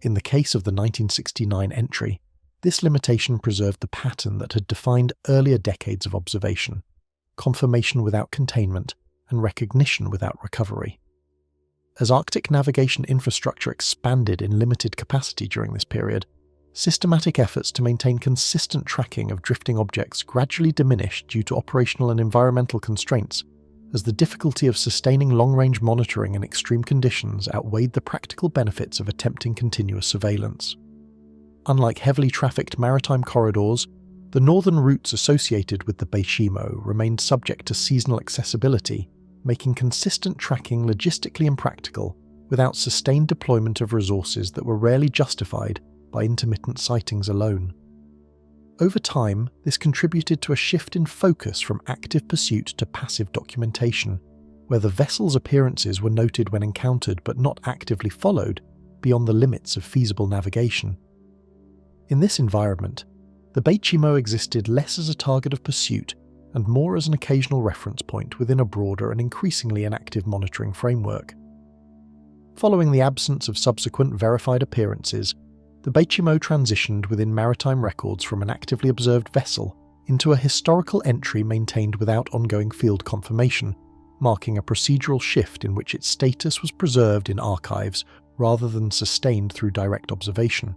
A: In the case of the 1969 entry, this limitation preserved the pattern that had defined earlier decades of observation: confirmation without containment and recognition without recovery. As Arctic navigation infrastructure expanded in limited capacity during this period, systematic efforts to maintain consistent tracking of drifting objects gradually diminished due to operational and environmental constraints, as the difficulty of sustaining long-range monitoring in extreme conditions outweighed the practical benefits of attempting continuous surveillance. Unlike heavily trafficked maritime corridors, the northern routes associated with the Beaufort remained subject to seasonal accessibility, making consistent tracking logistically impractical without sustained deployment of resources that were rarely justified by intermittent sightings alone. Over time, this contributed to a shift in focus from active pursuit to passive documentation, where the vessel's appearances were noted when encountered but not actively followed beyond the limits of feasible navigation. In this environment, the Beaufort existed less as a target of pursuit and more as an occasional reference point within a broader and increasingly inactive monitoring framework. Following the absence of subsequent verified appearances, the Beaufort transitioned within maritime records from an actively observed vessel into a historical entry maintained without ongoing field confirmation, marking a procedural shift in which its status was preserved in archives rather than sustained through direct observation.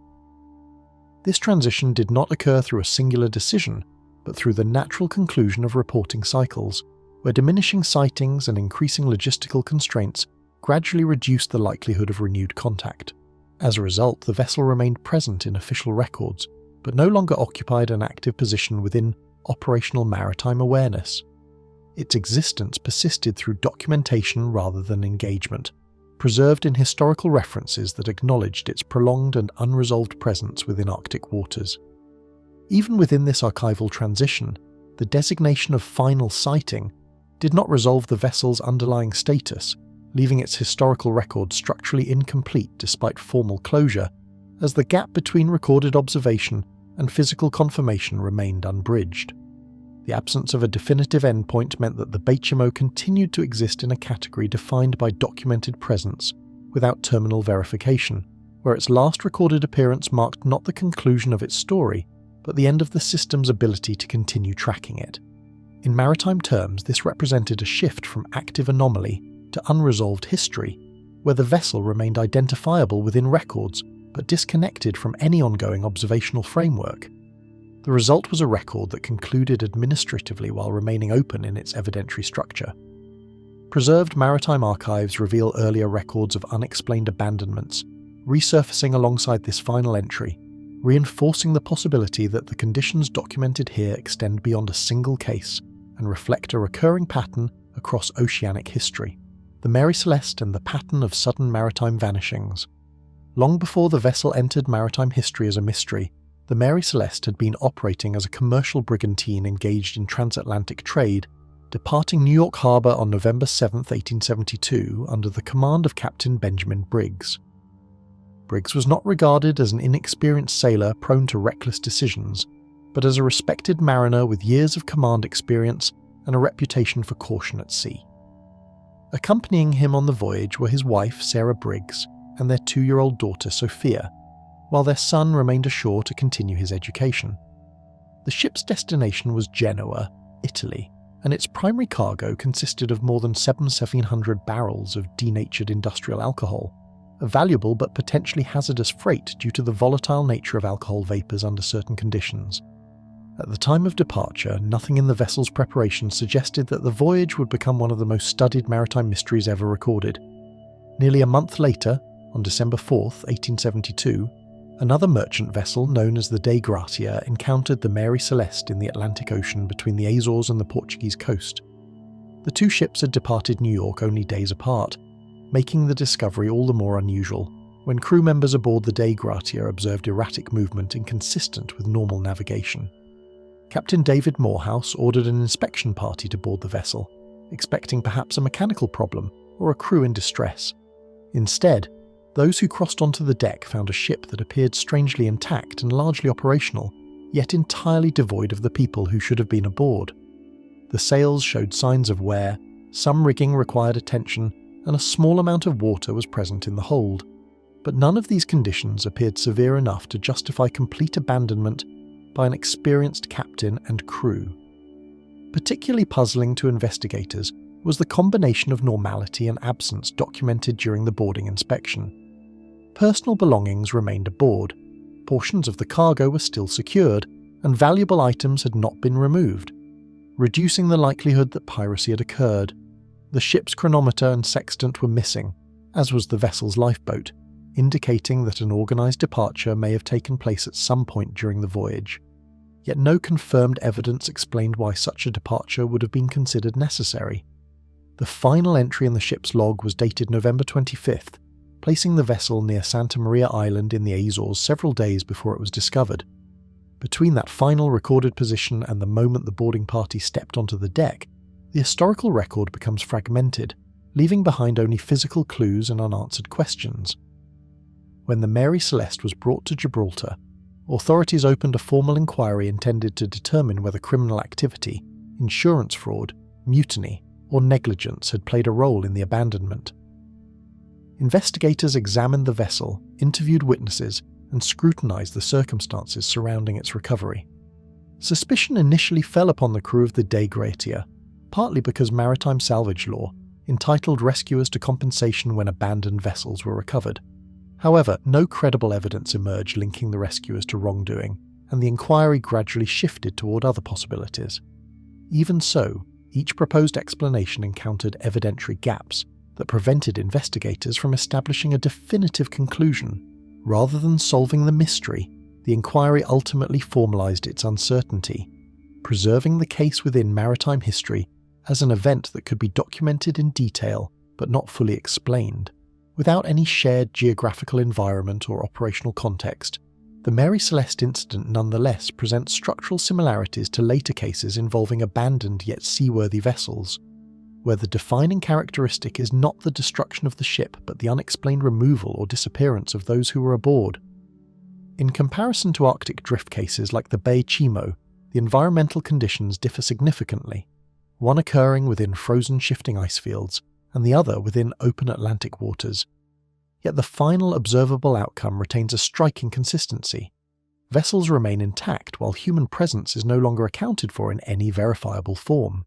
A: This transition did not occur through a singular decision, but through the natural conclusion of reporting cycles, where diminishing sightings and increasing logistical constraints gradually reduced the likelihood of renewed contact. As a result, the vessel remained present in official records, but no longer occupied an active position within operational maritime awareness. Its existence persisted through documentation rather than engagement, preserved in historical references that acknowledged its prolonged and unresolved presence within Arctic waters. Even within this archival transition, the designation of final sighting did not resolve the vessel's underlying status, leaving its historical record structurally incomplete despite formal closure, as the gap between recorded observation and physical confirmation remained unbridged. The absence of a definitive endpoint meant that the Beaufort continued to exist in a category defined by documented presence, without terminal verification, where its last recorded appearance marked not the conclusion of its story, but the end of the system's ability to continue tracking it. In maritime terms, this represented a shift from active anomaly to unresolved history, where the vessel remained identifiable within records, but disconnected from any ongoing observational framework. The result was a record that concluded administratively while remaining open in its evidentiary structure. Preserved maritime archives reveal earlier records of unexplained abandonments, resurfacing alongside this final entry, reinforcing the possibility that the conditions documented here extend beyond a single case and reflect a recurring pattern across oceanic history. The Mary Celeste and the pattern of sudden maritime vanishings. Long before the vessel entered maritime history as a mystery, the Mary Celeste had been operating as a commercial brigantine engaged in transatlantic trade, departing New York Harbor on November 7, 1872, under the command of Captain Benjamin Briggs. Briggs was not regarded as an inexperienced sailor prone to reckless decisions, but as a respected mariner with years of command experience and a reputation for caution at sea. Accompanying him on the voyage were his wife, Sarah Briggs, and their 2-year-old daughter, Sophia, while their son remained ashore to continue his education. The ship's destination was Genoa, Italy, and its primary cargo consisted of more than 700 barrels of denatured industrial alcohol, a valuable but potentially hazardous freight due to the volatile nature of alcohol vapors under certain conditions. At the time of departure, nothing in the vessel's preparation suggested that the voyage would become one of the most studied maritime mysteries ever recorded. Nearly a month later, on December 4, 1872, another merchant vessel known as the Dei Gratia encountered the Mary Celeste in the Atlantic Ocean between the Azores and the Portuguese coast. The two ships had departed New York only days apart, making the discovery all the more unusual when crew members aboard the Dei Gratia observed erratic movement inconsistent with normal navigation. Captain David Morehouse ordered an inspection party to board the vessel, expecting perhaps a mechanical problem or a crew in distress. Instead, those who crossed onto the deck found a ship that appeared strangely intact and largely operational, yet entirely devoid of the people who should have been aboard. The sails showed signs of wear, some rigging required attention, and a small amount of water was present in the hold. But none of these conditions appeared severe enough to justify complete abandonment by an experienced captain and crew. Particularly puzzling to investigators was the combination of normality and absence documented during the boarding inspection. Personal belongings remained aboard, portions of the cargo were still secured, and valuable items had not been removed, reducing the likelihood that piracy had occurred. The ship's chronometer and sextant were missing, as was the vessel's lifeboat, indicating that an organised departure may have taken place at some point during the voyage. Yet no confirmed evidence explained why such a departure would have been considered necessary. The final entry in the ship's log was dated November 25th, placing the vessel near Santa Maria Island in the Azores several days before it was discovered. Between that final recorded position and the moment the boarding party stepped onto the deck, the historical record becomes fragmented, leaving behind only physical clues and unanswered questions. When the Mary Celeste was brought to Gibraltar, authorities opened a formal inquiry intended to determine whether criminal activity, insurance fraud, mutiny, or negligence had played a role in the abandonment. Investigators examined the vessel, interviewed witnesses, and scrutinized the circumstances surrounding its recovery. Suspicion initially fell upon the crew of the Dei Gratia, partly because maritime salvage law entitled rescuers to compensation when abandoned vessels were recovered. However, no credible evidence emerged linking the rescuers to wrongdoing, and the inquiry gradually shifted toward other possibilities. Even so, each proposed explanation encountered evidentiary gaps that prevented investigators from establishing a definitive conclusion. Rather than solving the mystery, the inquiry ultimately formalized its uncertainty, preserving the case within maritime history as an event that could be documented in detail but not fully explained. Without any shared geographical environment or operational context, the Mary Celeste incident nonetheless presents structural similarities to later cases involving abandoned yet seaworthy vessels, where the defining characteristic is not the destruction of the ship but the unexplained removal or disappearance of those who were aboard. In comparison to Arctic drift cases like the Bay Chimo, the environmental conditions differ significantly, one occurring within frozen shifting ice fields and the other within open Atlantic waters. Yet the final observable outcome retains a striking consistency. Vessels remain intact while human presence is no longer accounted for in any verifiable form.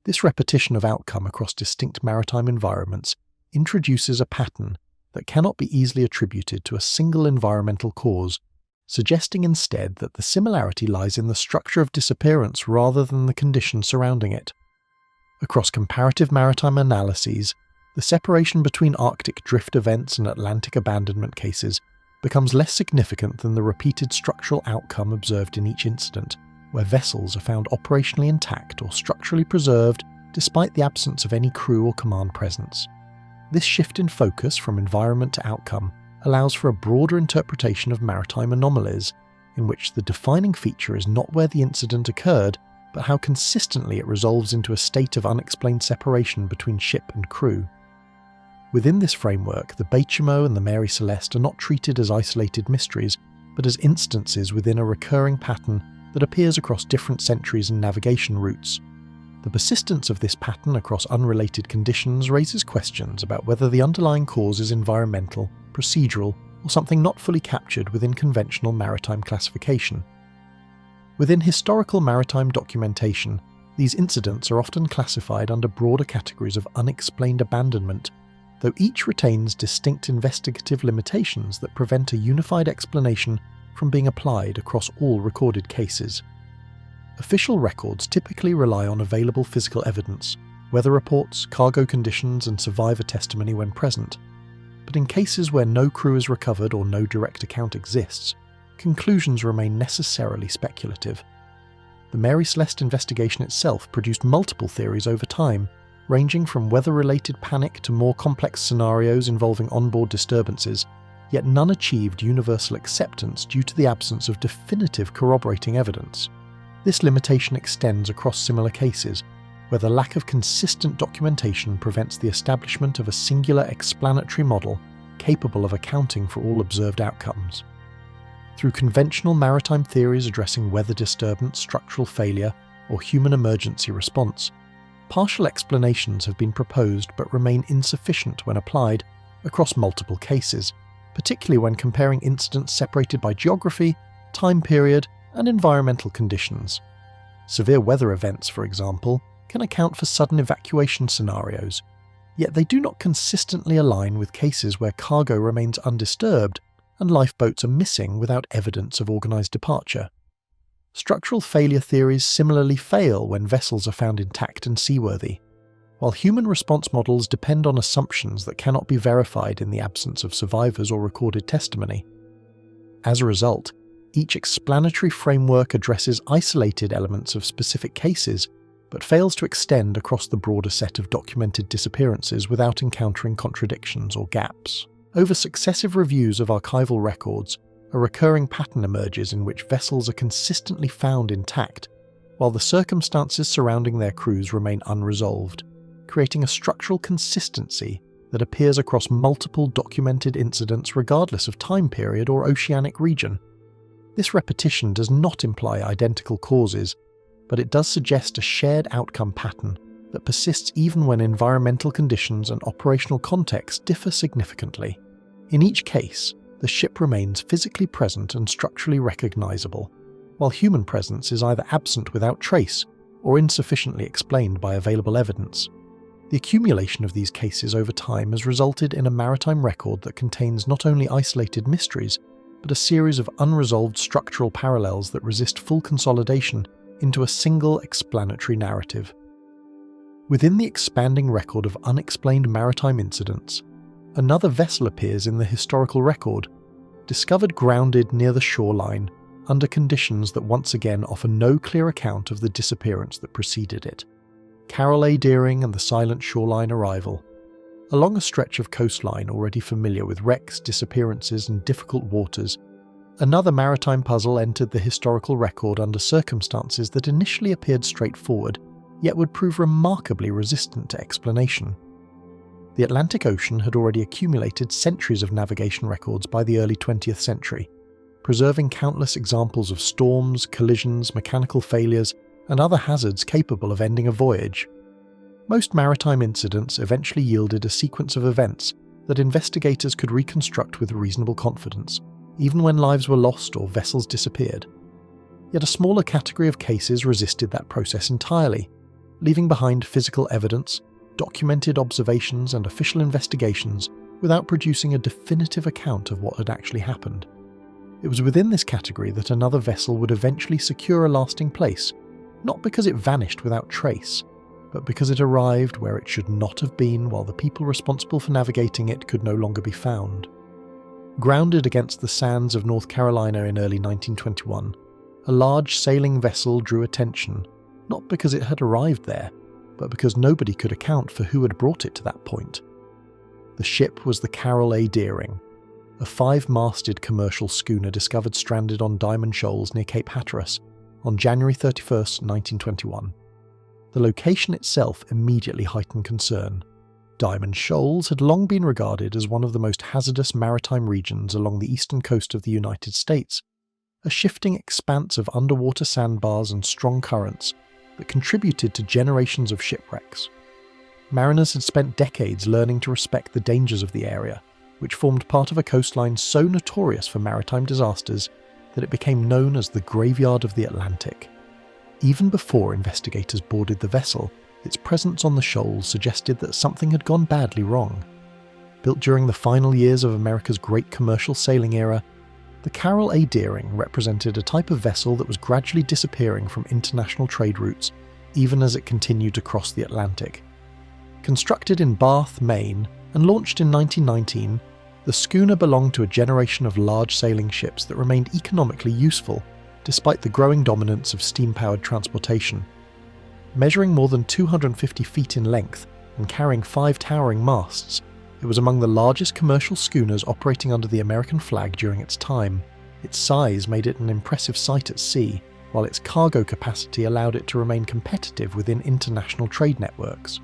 A: This repetition of outcome across distinct maritime environments introduces a pattern that cannot be easily attributed to a single environmental cause, suggesting instead that the similarity lies in the structure of disappearance rather than the conditions surrounding it. Across comparative maritime analyses, the separation between Arctic drift events and Atlantic abandonment cases becomes less significant than the repeated structural outcome observed in each incident, where vessels are found operationally intact or structurally preserved despite the absence of any crew or command presence. This shift in focus from environment to outcome allows for a broader interpretation of maritime anomalies, in which the defining feature is not where the incident occurred, but how consistently it resolves into a state of unexplained separation between ship and crew. Within this framework, the Bay Chimo and the Mary Celeste are not treated as isolated mysteries, but as instances within a recurring pattern that appears across different centuries and navigation routes. The persistence of this pattern across unrelated conditions raises questions about whether the underlying cause is environmental, procedural, or something not fully captured within conventional maritime classification. Within historical maritime documentation, these incidents are often classified under broader categories of unexplained abandonment, though each retains distinct investigative limitations that prevent a unified explanation from being applied across all recorded cases. Official records typically rely on available physical evidence, weather reports, cargo conditions, and survivor testimony when present. But but in cases where no crew is recovered or no direct account exists, conclusions remain necessarily speculative. The Mary Celeste investigation itself produced multiple theories over time, ranging from weather-related panic to more complex scenarios involving onboard disturbances, yet none achieved universal acceptance due to the absence of definitive corroborating evidence. This limitation extends across similar cases, where the lack of consistent documentation prevents the establishment of a singular explanatory model capable of accounting for all observed outcomes. Through conventional maritime theories addressing weather disturbance, structural failure, or human emergency response, partial explanations have been proposed but remain insufficient when applied across multiple cases, particularly when comparing incidents separated by geography, time period, and environmental conditions. Severe weather events, for example, can account for sudden evacuation scenarios, yet they do not consistently align with cases where cargo remains undisturbed and lifeboats are missing without evidence of organised departure. Structural failure theories similarly fail when vessels are found intact and seaworthy, while human response models depend on assumptions that cannot be verified in the absence of survivors or recorded testimony. As a result, each explanatory framework addresses isolated elements of specific cases, but fails to extend across the broader set of documented disappearances without encountering contradictions or gaps. Over successive reviews of archival records, a recurring pattern emerges in which vessels are consistently found intact, while the circumstances surrounding their crews remain unresolved, creating a structural consistency that appears across multiple documented incidents regardless of time period or oceanic region. This repetition does not imply identical causes, but it does suggest a shared outcome pattern that persists even when environmental conditions and operational context differ significantly. In each case, the ship remains physically present and structurally recognizable, while human presence is either absent without trace or insufficiently explained by available evidence. The accumulation of these cases over time has resulted in a maritime record that contains not only isolated mysteries, but a series of unresolved structural parallels that resist full consolidation into a single explanatory narrative. Within the expanding record of unexplained maritime incidents, another vessel appears in the historical record, discovered grounded near the shoreline under conditions that once again offer no clear account of the disappearance that preceded it. Carol A. Deering and the Silent Shoreline Arrival. Along a stretch of coastline already familiar with wrecks, disappearances, and difficult waters, another maritime puzzle entered the historical record under circumstances that initially appeared straightforward, yet would prove remarkably resistant to explanation. The Atlantic Ocean had already accumulated centuries of navigation records by the early 20th century, preserving countless examples of storms, collisions, mechanical failures, and other hazards capable of ending a voyage. Most maritime incidents eventually yielded a sequence of events that investigators could reconstruct with reasonable confidence, even when lives were lost or vessels disappeared. Yet a smaller category of cases resisted that process entirely, leaving behind physical evidence, documented observations, and official investigations without producing a definitive account of what had actually happened. It was within this category that another vessel would eventually secure a lasting place, not because it vanished without trace, but because it arrived where it should not have been while the people responsible for navigating it could no longer be found. Grounded against the sands of North Carolina in early 1921, a large sailing vessel drew attention, not because it had arrived there, but because nobody could account for who had brought it to that point. The ship was the Carol A. Deering, a 5-masted commercial schooner discovered stranded on Diamond Shoals near Cape Hatteras on January 31, 1921. The location itself immediately heightened concern. Diamond Shoals had long been regarded as one of the most hazardous maritime regions along the eastern coast of the United States, a shifting expanse of underwater sandbars and strong currents that contributed to generations of shipwrecks. Mariners had spent decades learning to respect the dangers of the area, which formed part of a coastline so notorious for maritime disasters that it became known as the Graveyard of the Atlantic. Even before investigators boarded the vessel, its presence on the shoals suggested that something had gone badly wrong. Built during the final years of America's great commercial sailing era, the Carol A. Deering represented a type of vessel that was gradually disappearing from international trade routes, even as it continued to cross the Atlantic. Constructed in Bath, Maine, and launched in 1919, The schooner belonged to a generation of large sailing ships that remained economically useful, despite the growing dominance of steam-powered transportation. Measuring more than 250 feet in length and carrying 5 towering masts, it was among the largest commercial schooners operating under the American flag during its time. Its size made it an impressive sight at sea, while its cargo capacity allowed it to remain competitive within international trade networks.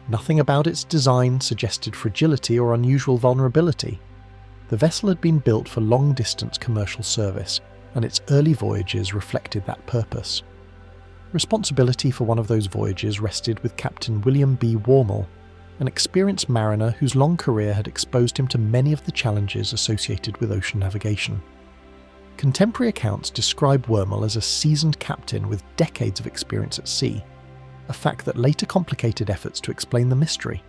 A: Nothing about its design suggested fragility or unusual vulnerability. The vessel had been built for long-distance commercial service, and its early voyages reflected that purpose. Responsibility for one of those voyages rested with Captain William B. Wormel, an experienced mariner whose long career had exposed him to many of the challenges associated with ocean navigation. Contemporary accounts describe Wormel as a seasoned captain with decades of experience at sea, a fact that later complicated efforts to explain the mystery.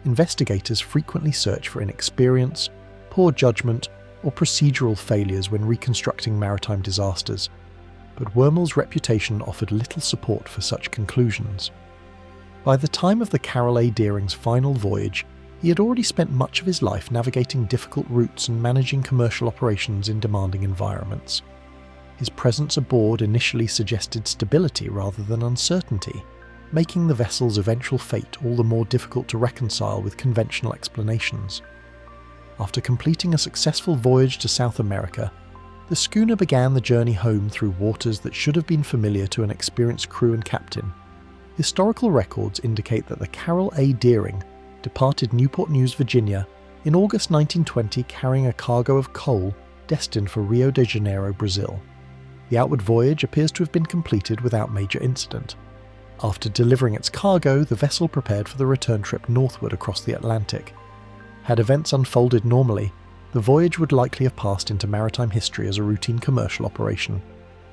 A: Investigators frequently search for inexperience, poor judgment, or procedural failures when reconstructing maritime disasters, but Wormel's reputation offered little support for such conclusions. By the time of the Carroll A. Deering's final voyage, he had already spent much of his life navigating difficult routes and managing commercial operations in demanding environments. His presence aboard initially suggested stability rather than uncertainty, making the vessel's eventual fate all the more difficult to reconcile with conventional explanations. After completing a successful voyage to South America, the schooner began the journey home through waters that should have been familiar to an experienced crew and captain. Historical records indicate that the Carroll A. Deering departed Newport News, Virginia, in August 1920 carrying a cargo of coal destined for Rio de Janeiro, Brazil. The outward voyage appears to have been completed without major incident. After delivering its cargo, the vessel prepared for the return trip northward across the Atlantic. Had events unfolded normally, the voyage would likely have passed into maritime history as a routine commercial operation.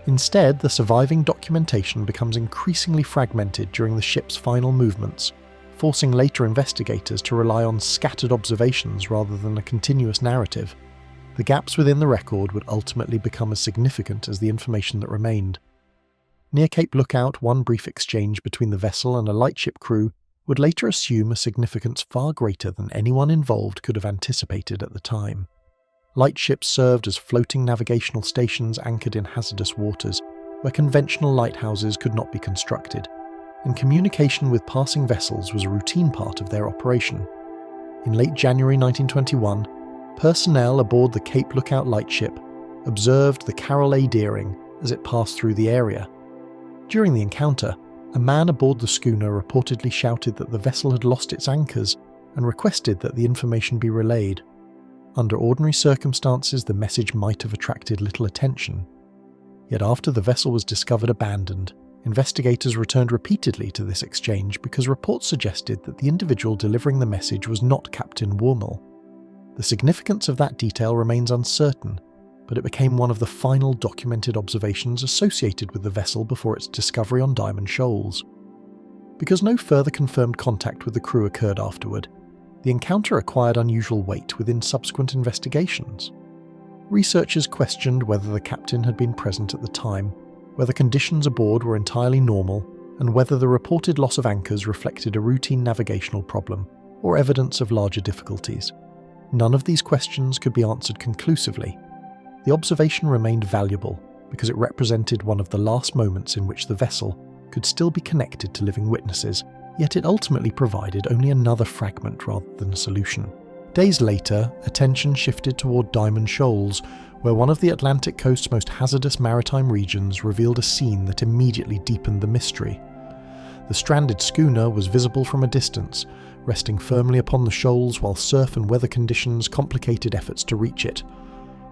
A: Instead, the surviving documentation becomes increasingly fragmented during the ship's final movements, forcing later investigators to rely on scattered observations rather than a continuous narrative. The gaps within the record would ultimately become as significant as the information that remained. Near Cape Lookout, one brief exchange between the vessel and a lightship crew would later assume a significance far greater than anyone involved could have anticipated at the time. Lightships served as floating navigational stations anchored in hazardous waters, where conventional lighthouses could not be constructed, and communication with passing vessels was a routine part of their operation. In late January 1921, personnel aboard the Cape Lookout lightship observed the Carroll A. Deering as it passed through the area. During the encounter, a man aboard the schooner reportedly shouted that the vessel had lost its anchors and requested that the information be relayed. Under ordinary circumstances, the message might have attracted little attention. Yet after the vessel was discovered abandoned, investigators returned repeatedly to this exchange because reports suggested that the individual delivering the message was not Captain Wormel. The significance of that detail remains uncertain, but it became one of the final documented observations associated with the vessel before its discovery on Diamond Shoals. Because no further confirmed contact with the crew occurred afterward, the encounter acquired unusual weight within subsequent investigations. Researchers questioned whether the captain had been present at the time, whether conditions aboard were entirely normal, and whether the reported loss of anchors reflected a routine navigational problem or evidence of larger difficulties. None of these questions could be answered conclusively. The observation remained valuable because it represented one of the last moments in which the vessel could still be connected to living witnesses, yet it ultimately provided only another fragment rather than a solution. Days later, attention shifted toward Diamond Shoals, where one of the Atlantic coast's most hazardous maritime regions revealed a scene that immediately deepened the mystery. The stranded schooner was visible from a distance, resting firmly upon the shoals while surf and weather conditions complicated efforts to reach it.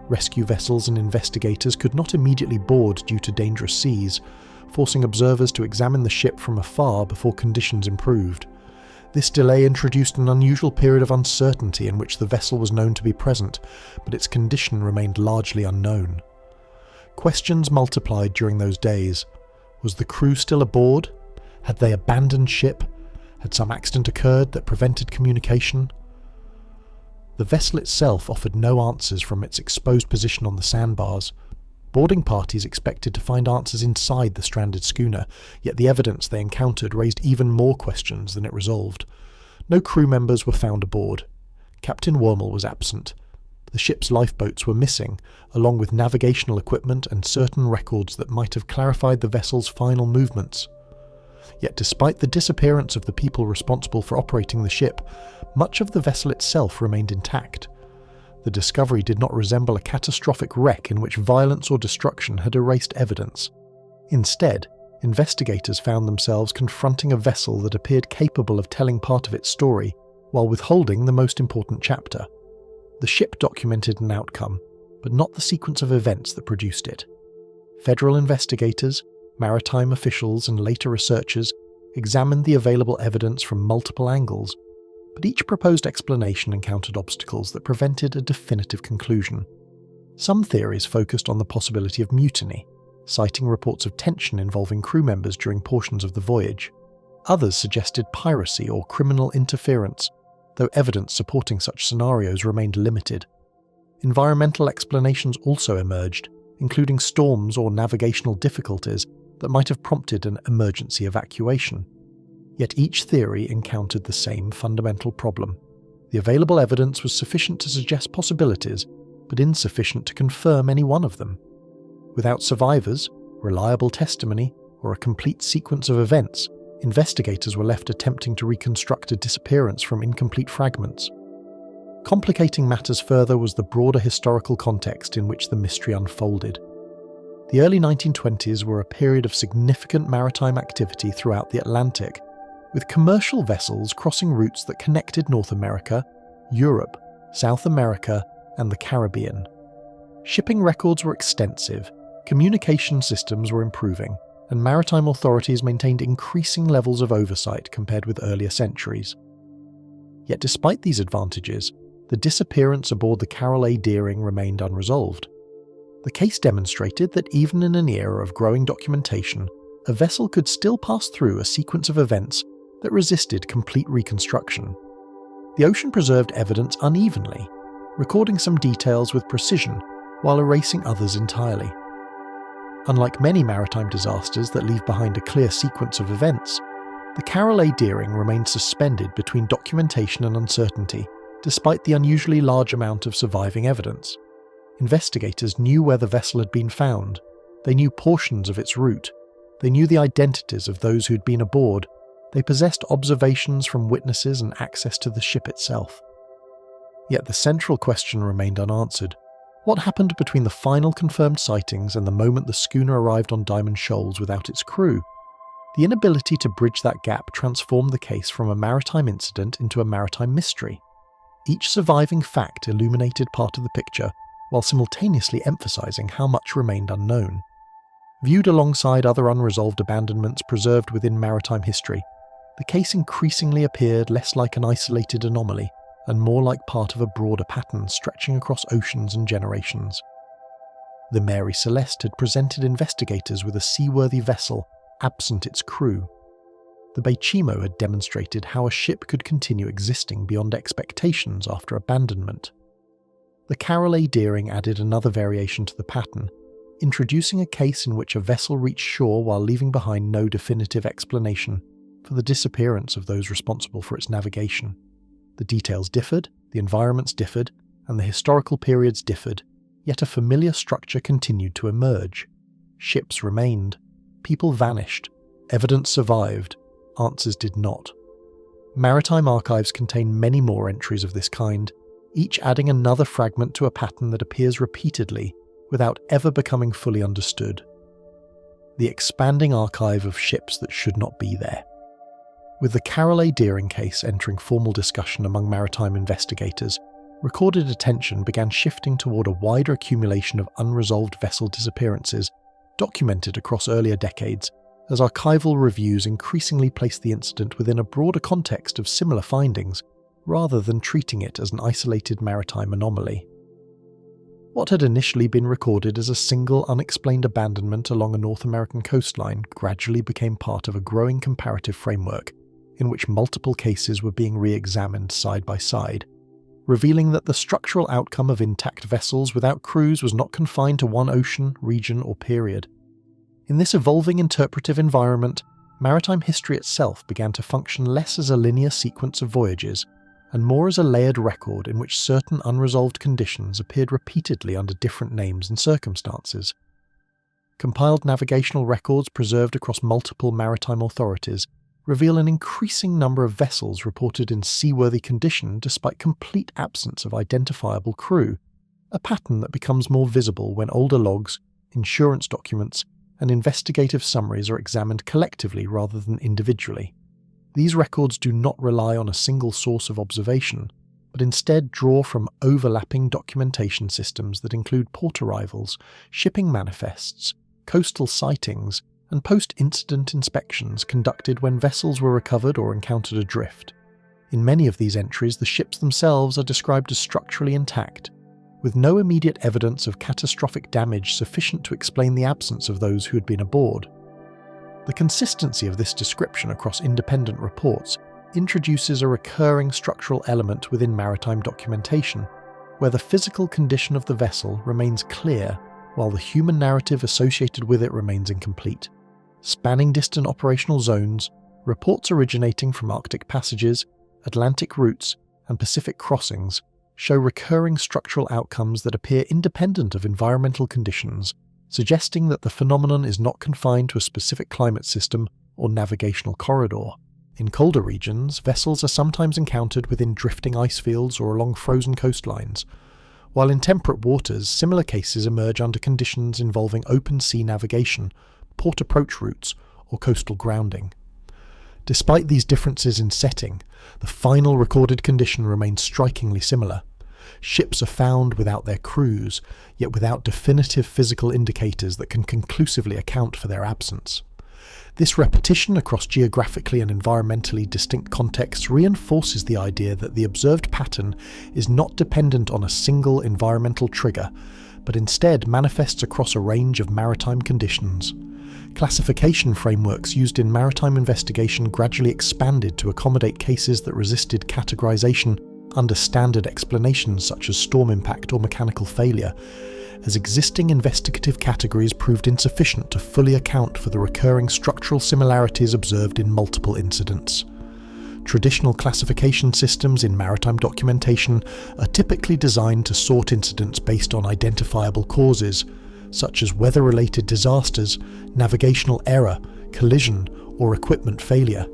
A: Rescue vessels and investigators could not immediately board due to dangerous seas, forcing observers to examine the ship from afar before conditions improved. This delay introduced an unusual period of uncertainty in which the vessel was known to be present, but its condition remained largely unknown. Questions multiplied during those days. Was the crew still aboard? Had they abandoned ship? Had some accident occurred that prevented communication? The vessel itself offered no answers from its exposed position on the sandbars. Boarding parties expected to find answers inside the stranded schooner, yet the evidence they encountered raised even more questions than it resolved. No crew members were found aboard. Captain Wormel was absent. The ship's lifeboats were missing, along with navigational equipment and certain records that might have clarified the vessel's final movements. Yet despite the disappearance of the people responsible for operating the ship, much of the vessel itself remained intact. The discovery did not resemble a catastrophic wreck in which violence or destruction had erased evidence. Instead, investigators found themselves confronting a vessel that appeared capable of telling part of its story, while withholding the most important chapter. The ship documented an outcome, but not the sequence of events that produced it. Federal investigators, maritime officials, and later researchers examined the available evidence from multiple angles, but each proposed explanation encountered obstacles that prevented a definitive conclusion. Some theories focused on the possibility of mutiny, citing reports of tension involving crew members during portions of the voyage. Others suggested piracy or criminal interference, though evidence supporting such scenarios remained limited. Environmental explanations also emerged, including storms or navigational difficulties that might have prompted an emergency evacuation. Yet each theory encountered the same fundamental problem. The available evidence was sufficient to suggest possibilities, but insufficient to confirm any one of them. Without survivors, reliable testimony, or a complete sequence of events, investigators were left attempting to reconstruct a disappearance from incomplete fragments. Complicating matters further was the broader historical context in which the mystery unfolded. The early 1920s were a period of significant maritime activity throughout the Atlantic, with commercial vessels crossing routes that connected North America, Europe, South America, and the Caribbean. Shipping records were extensive, communication systems were improving, and maritime authorities maintained increasing levels of oversight compared with earlier centuries. Yet despite these advantages, the disappearance aboard the Carroll A. Deering remained unresolved. The case demonstrated that even in an era of growing documentation, a vessel could still pass through a sequence of events that resisted complete reconstruction. The ocean preserved evidence unevenly, recording some details with precision while erasing others entirely. Unlike many maritime disasters that leave behind a clear sequence of events, the Carroll A. Deering remained suspended between documentation and uncertainty, despite the unusually large amount of surviving evidence. Investigators knew where the vessel had been found, they knew portions of its route, they knew the identities of those who'd been aboard, they possessed observations from witnesses and access to the ship itself. Yet the central question remained unanswered. What happened between the final confirmed sightings and the moment the schooner arrived on Diamond Shoals without its crew? The inability to bridge that gap transformed the case from a maritime incident into a maritime mystery. Each surviving fact illuminated part of the picture, while simultaneously emphasizing how much remained unknown. Viewed alongside other unresolved abandonments preserved within maritime history, the case increasingly appeared less like an isolated anomaly and more like part of a broader pattern stretching across oceans and generations. The Mary Celeste had presented investigators with a seaworthy vessel absent its crew. The Bechimo had demonstrated how a ship could continue existing beyond expectations after abandonment. The Carroll A. Deering added another variation to the pattern, introducing a case in which a vessel reached shore while leaving behind no definitive explanation for the disappearance of those responsible for its navigation. The details differed, the environments differed, and the historical periods differed, yet a familiar structure continued to emerge. Ships remained, people vanished, evidence survived, answers did not. Maritime archives contain many more entries of this kind, each adding another fragment to a pattern that appears repeatedly without ever becoming fully understood. The expanding archive of ships that should not be there. With the Carroll A. Deering case entering formal discussion among maritime investigators, recorded attention began shifting toward a wider accumulation of unresolved vessel disappearances documented across earlier decades, as archival reviews increasingly placed the incident within a broader context of similar findings, rather than treating it as an isolated maritime anomaly. What had initially been recorded as a single unexplained abandonment along a North American coastline gradually became part of a growing comparative framework in which multiple cases were being re-examined side by side, revealing that the structural outcome of intact vessels without crews was not confined to one ocean, region, or period. In this evolving interpretive environment, maritime history itself began to function less as a linear sequence of voyages and more as a layered record in which certain unresolved conditions appeared repeatedly under different names and circumstances. Compiled navigational records preserved across multiple maritime authorities reveal an increasing number of vessels reported in seaworthy condition despite complete absence of identifiable crew, a pattern that becomes more visible when older logs, insurance documents, and investigative summaries are examined collectively rather than individually. These records do not rely on a single source of observation, but instead draw from overlapping documentation systems that include port arrivals, shipping manifests, coastal sightings, and post-incident inspections conducted when vessels were recovered or encountered adrift. In many of these entries, the ships themselves are described as structurally intact, with no immediate evidence of catastrophic damage sufficient to explain the absence of those who had been aboard. The consistency of this description across independent reports introduces a recurring structural element within maritime documentation, where the physical condition of the vessel remains clear while the human narrative associated with it remains incomplete. Spanning distant operational zones, reports originating from Arctic passages, Atlantic routes, and Pacific crossings show recurring structural outcomes that appear independent of environmental conditions, suggesting that the phenomenon is not confined to a specific climate system or navigational corridor. In colder regions, vessels are sometimes encountered within drifting ice fields or along frozen coastlines, while in temperate waters, similar cases emerge under conditions involving open sea navigation, port approach routes, or coastal grounding. Despite these differences in setting, the final recorded condition remains strikingly similar. Ships are found without their crews, yet without definitive physical indicators that can conclusively account for their absence. This repetition across geographically and environmentally distinct contexts reinforces the idea that the observed pattern is not dependent on a single environmental trigger, but instead manifests across a range of maritime conditions. Classification frameworks used in maritime investigation gradually expanded to accommodate cases that resisted categorization under standard explanations such as storm impact or mechanical failure, as existing investigative categories proved insufficient to fully account for the recurring structural similarities observed in multiple incidents. Traditional classification systems in maritime documentation are typically designed to sort incidents based on identifiable causes, such as weather-related disasters, navigational error, collision, or equipment failure.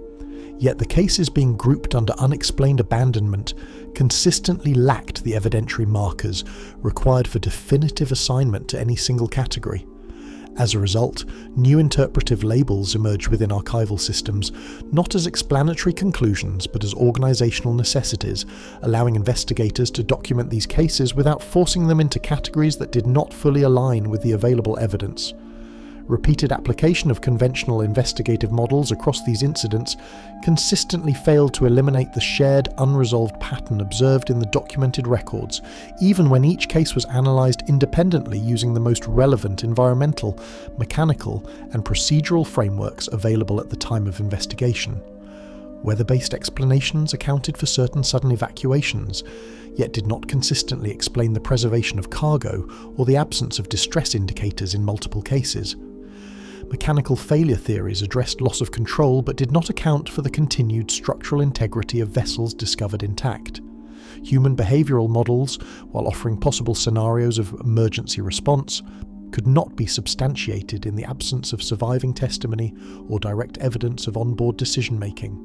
A: Yet the cases being grouped under unexplained abandonment consistently lacked the evidentiary markers required for definitive assignment to any single category. As a result, new interpretive labels emerge within archival systems, not as explanatory conclusions but as organizational necessities, allowing investigators to document these cases without forcing them into categories that did not fully align with the available evidence. Repeated application of conventional investigative models across these incidents consistently failed to eliminate the shared unresolved pattern observed in the documented records, even when each case was analysed independently using the most relevant environmental, mechanical, and procedural frameworks available at the time of investigation. Weather-based explanations accounted for certain sudden evacuations, yet did not consistently explain the preservation of cargo or the absence of distress indicators in multiple cases. Mechanical failure theories addressed loss of control but did not account for the continued structural integrity of vessels discovered intact. Human behavioural models, while offering possible scenarios of emergency response, could not be substantiated in the absence of surviving testimony or direct evidence of onboard decision-making.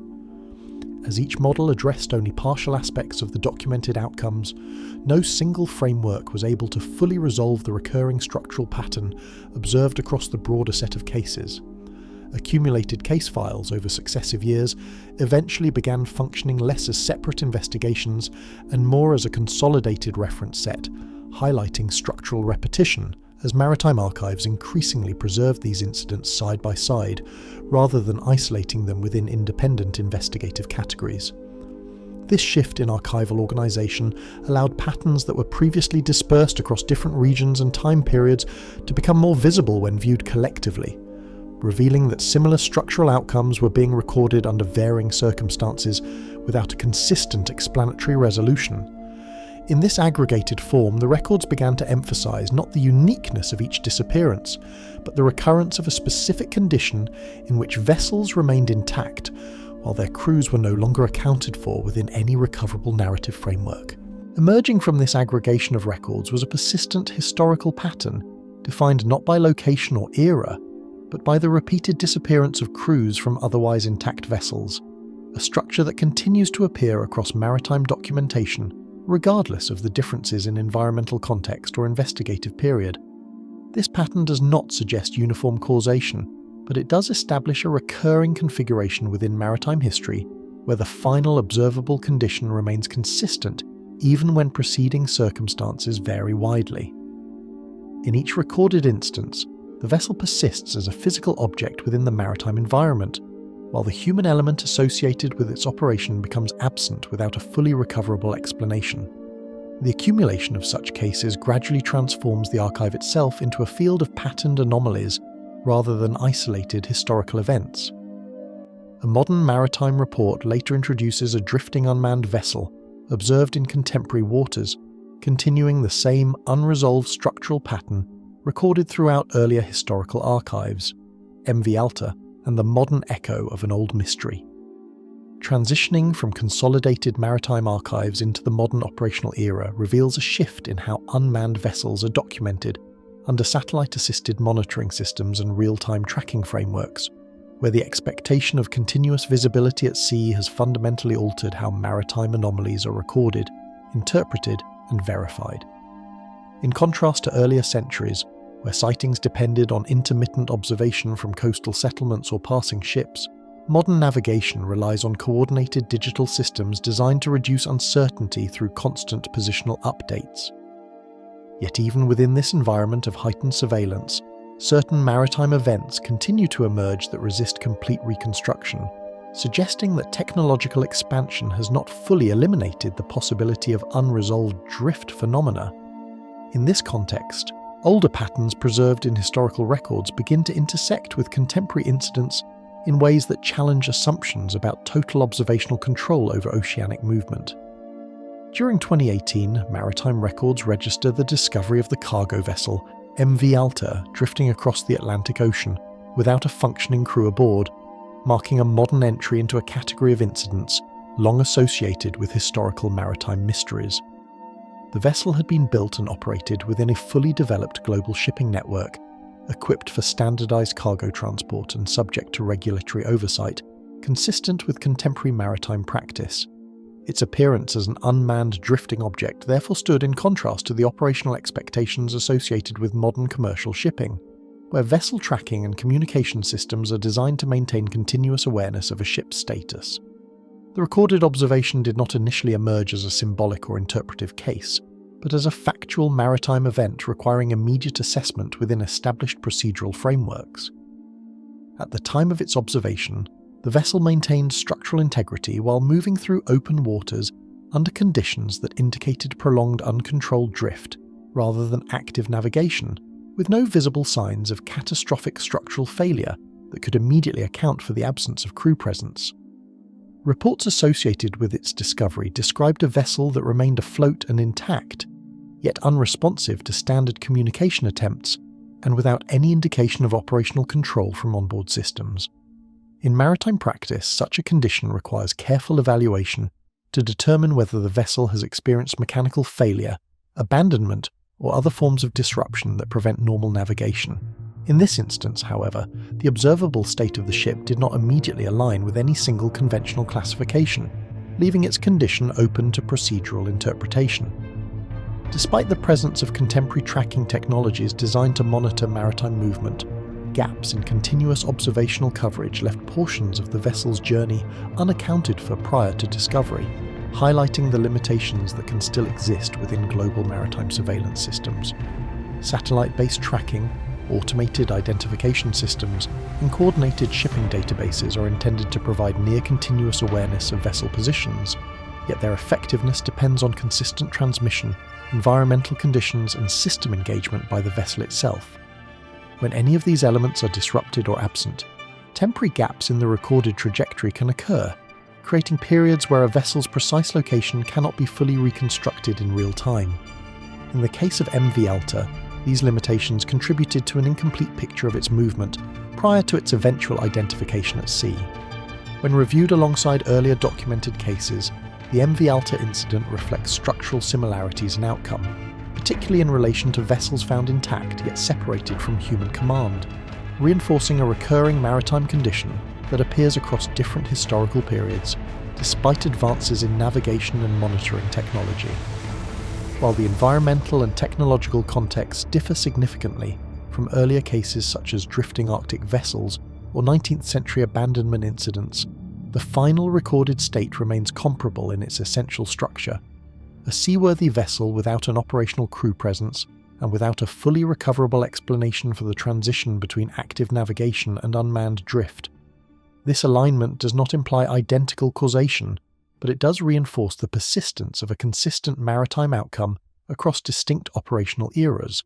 A: As each model addressed only partial aspects of the documented outcomes, no single framework was able to fully resolve the recurring structural pattern observed across the broader set of cases. Accumulated case files over successive years eventually began functioning less as separate investigations and more as a consolidated reference set, highlighting structural repetition as maritime archives increasingly preserved these incidents side by side, rather than isolating them within independent investigative categories. This shift in archival organisation allowed patterns that were previously dispersed across different regions and time periods to become more visible when viewed collectively, revealing that similar structural outcomes were being recorded under varying circumstances without a consistent explanatory resolution. In this aggregated form, the records began to emphasise not the uniqueness of each disappearance, but the recurrence of a specific condition in which vessels remained intact, while their crews were no longer accounted for within any recoverable narrative framework. Emerging from this aggregation of records was a persistent historical pattern, defined not by location or era, but by the repeated disappearance of crews from otherwise intact vessels, a structure that continues to appear across maritime documentation, regardless of the differences in environmental context or investigative period. This pattern does not suggest uniform causation, but it does establish a recurring configuration within maritime history where the final observable condition remains consistent even when preceding circumstances vary widely. In each recorded instance, the vessel persists as a physical object within the maritime environment, while the human element associated with its operation becomes absent without a fully recoverable explanation. The accumulation of such cases gradually transforms the archive itself into a field of patterned anomalies rather than isolated historical events. A modern maritime report later introduces a drifting unmanned vessel observed in contemporary waters, continuing the same unresolved structural pattern recorded throughout earlier historical archives, MV Alta, and the modern echo of an old mystery. Transitioning from consolidated maritime archives into the modern operational era reveals a shift in how unmanned vessels are documented under satellite-assisted monitoring systems and real-time tracking frameworks, where the expectation of continuous visibility at sea has fundamentally altered how maritime anomalies are recorded, interpreted, and verified. In contrast to earlier centuries, where sightings depended on intermittent observation from coastal settlements or passing ships, modern navigation relies on coordinated digital systems designed to reduce uncertainty through constant positional updates. Yet even within this environment of heightened surveillance, certain maritime events continue to emerge that resist complete reconstruction, suggesting that technological expansion has not fully eliminated the possibility of unresolved drift phenomena. In this context, older patterns preserved in historical records begin to intersect with contemporary incidents in ways that challenge assumptions about total observational control over oceanic movement. During 2018, maritime records register the discovery of the cargo vessel MV Alta drifting across the Atlantic Ocean without a functioning crew aboard, marking a modern entry into a category of incidents long associated with historical maritime mysteries. The vessel had been built and operated within a fully developed global shipping network, equipped for standardized cargo transport and subject to regulatory oversight, consistent with contemporary maritime practice. Its appearance as an unmanned drifting object therefore stood in contrast to the operational expectations associated with modern commercial shipping, where vessel tracking and communication systems are designed to maintain continuous awareness of a ship's status. The recorded observation did not initially emerge as a symbolic or interpretive case, but as a factual maritime event requiring immediate assessment within established procedural frameworks. At the time of its observation, the vessel maintained structural integrity while moving through open waters under conditions that indicated prolonged uncontrolled drift rather than active navigation, with no visible signs of catastrophic structural failure that could immediately account for the absence of crew presence. Reports associated with its discovery described a vessel that remained afloat and intact, yet unresponsive to standard communication attempts and without any indication of operational control from onboard systems. In maritime practice, such a condition requires careful evaluation to determine whether the vessel has experienced mechanical failure, abandonment, or other forms of disruption that prevent normal navigation. In this instance, however, the observable state of the ship did not immediately align with any single conventional classification, leaving its condition open to procedural interpretation. Despite the presence of contemporary tracking technologies designed to monitor maritime movement, gaps in continuous observational coverage left portions of the vessel's journey unaccounted for prior to discovery, highlighting the limitations that can still exist within global maritime surveillance systems. Satellite-based tracking, automated identification systems, and coordinated shipping databases are intended to provide near-continuous awareness of vessel positions, yet their effectiveness depends on consistent transmission, environmental conditions, and system engagement by the vessel itself. When any of these elements are disrupted or absent, temporary gaps in the recorded trajectory can occur, creating periods where a vessel's precise location cannot be fully reconstructed in real time. In the case of MV Alta, these limitations contributed to an incomplete picture of its movement prior to its eventual identification at sea. When reviewed alongside earlier documented cases, the MV Alta incident reflects structural similarities in outcome, particularly in relation to vessels found intact yet separated from human command, reinforcing a recurring maritime condition that appears across different historical periods, despite advances in navigation and monitoring technology. While the environmental and technological contexts differ significantly from earlier cases such as drifting Arctic vessels or 19th century abandonment incidents, the final recorded state remains comparable in its essential structure: a seaworthy vessel without an operational crew presence and without a fully recoverable explanation for the transition between active navigation and unmanned drift. This alignment does not imply identical causation, but it does reinforce the persistence of a consistent maritime outcome across distinct operational eras.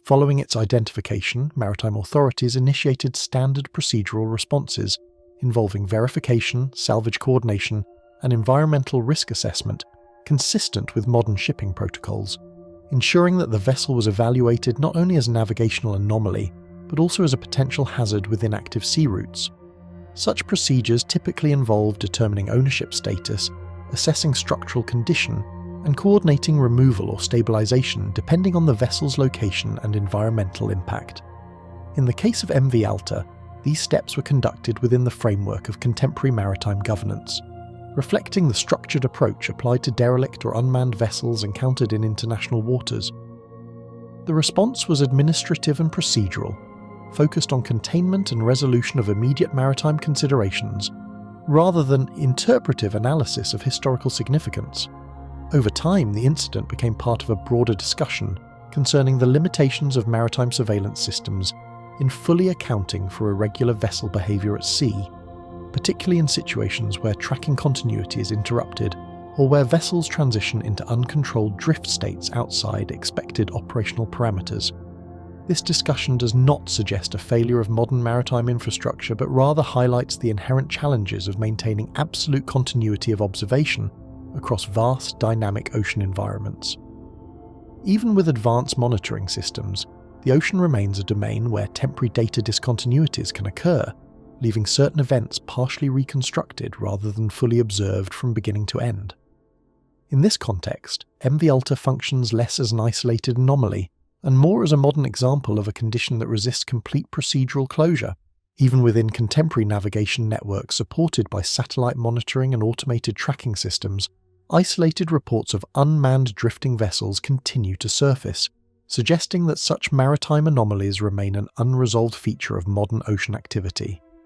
A: Following its identification, maritime authorities initiated standard procedural responses involving verification, salvage coordination, and environmental risk assessment consistent with modern shipping protocols, ensuring that the vessel was evaluated not only as a navigational anomaly, but also as a potential hazard within active sea routes. Such procedures typically involve determining ownership status, assessing structural condition, and coordinating removal or stabilization depending on the vessel's location and environmental impact. In the case of MV Alta, these steps were conducted within the framework of contemporary maritime governance, reflecting the structured approach applied to derelict or unmanned vessels encountered in international waters. The response was administrative and procedural, focused on containment and resolution of immediate maritime considerations, rather than interpretive analysis of historical significance. Over time, the incident became part of a broader discussion concerning the limitations of maritime surveillance systems in fully accounting for irregular vessel behaviour at sea, particularly in situations where tracking continuity is interrupted or where vessels transition into uncontrolled drift states outside expected operational parameters. This discussion does not suggest a failure of modern maritime infrastructure, but rather highlights the inherent challenges of maintaining absolute continuity of observation across vast, dynamic ocean environments. Even with advanced monitoring systems, the ocean remains a domain where temporary data discontinuities can occur, leaving certain events partially reconstructed rather than fully observed from beginning to end. In this context, MV Alta functions less as an isolated anomaly and more as a modern example of a condition that resists complete procedural closure. Even within contemporary navigation networks supported by satellite monitoring and automated tracking systems, isolated reports of unmanned drifting vessels continue to surface, suggesting that such maritime anomalies remain an unresolved feature of modern ocean activity.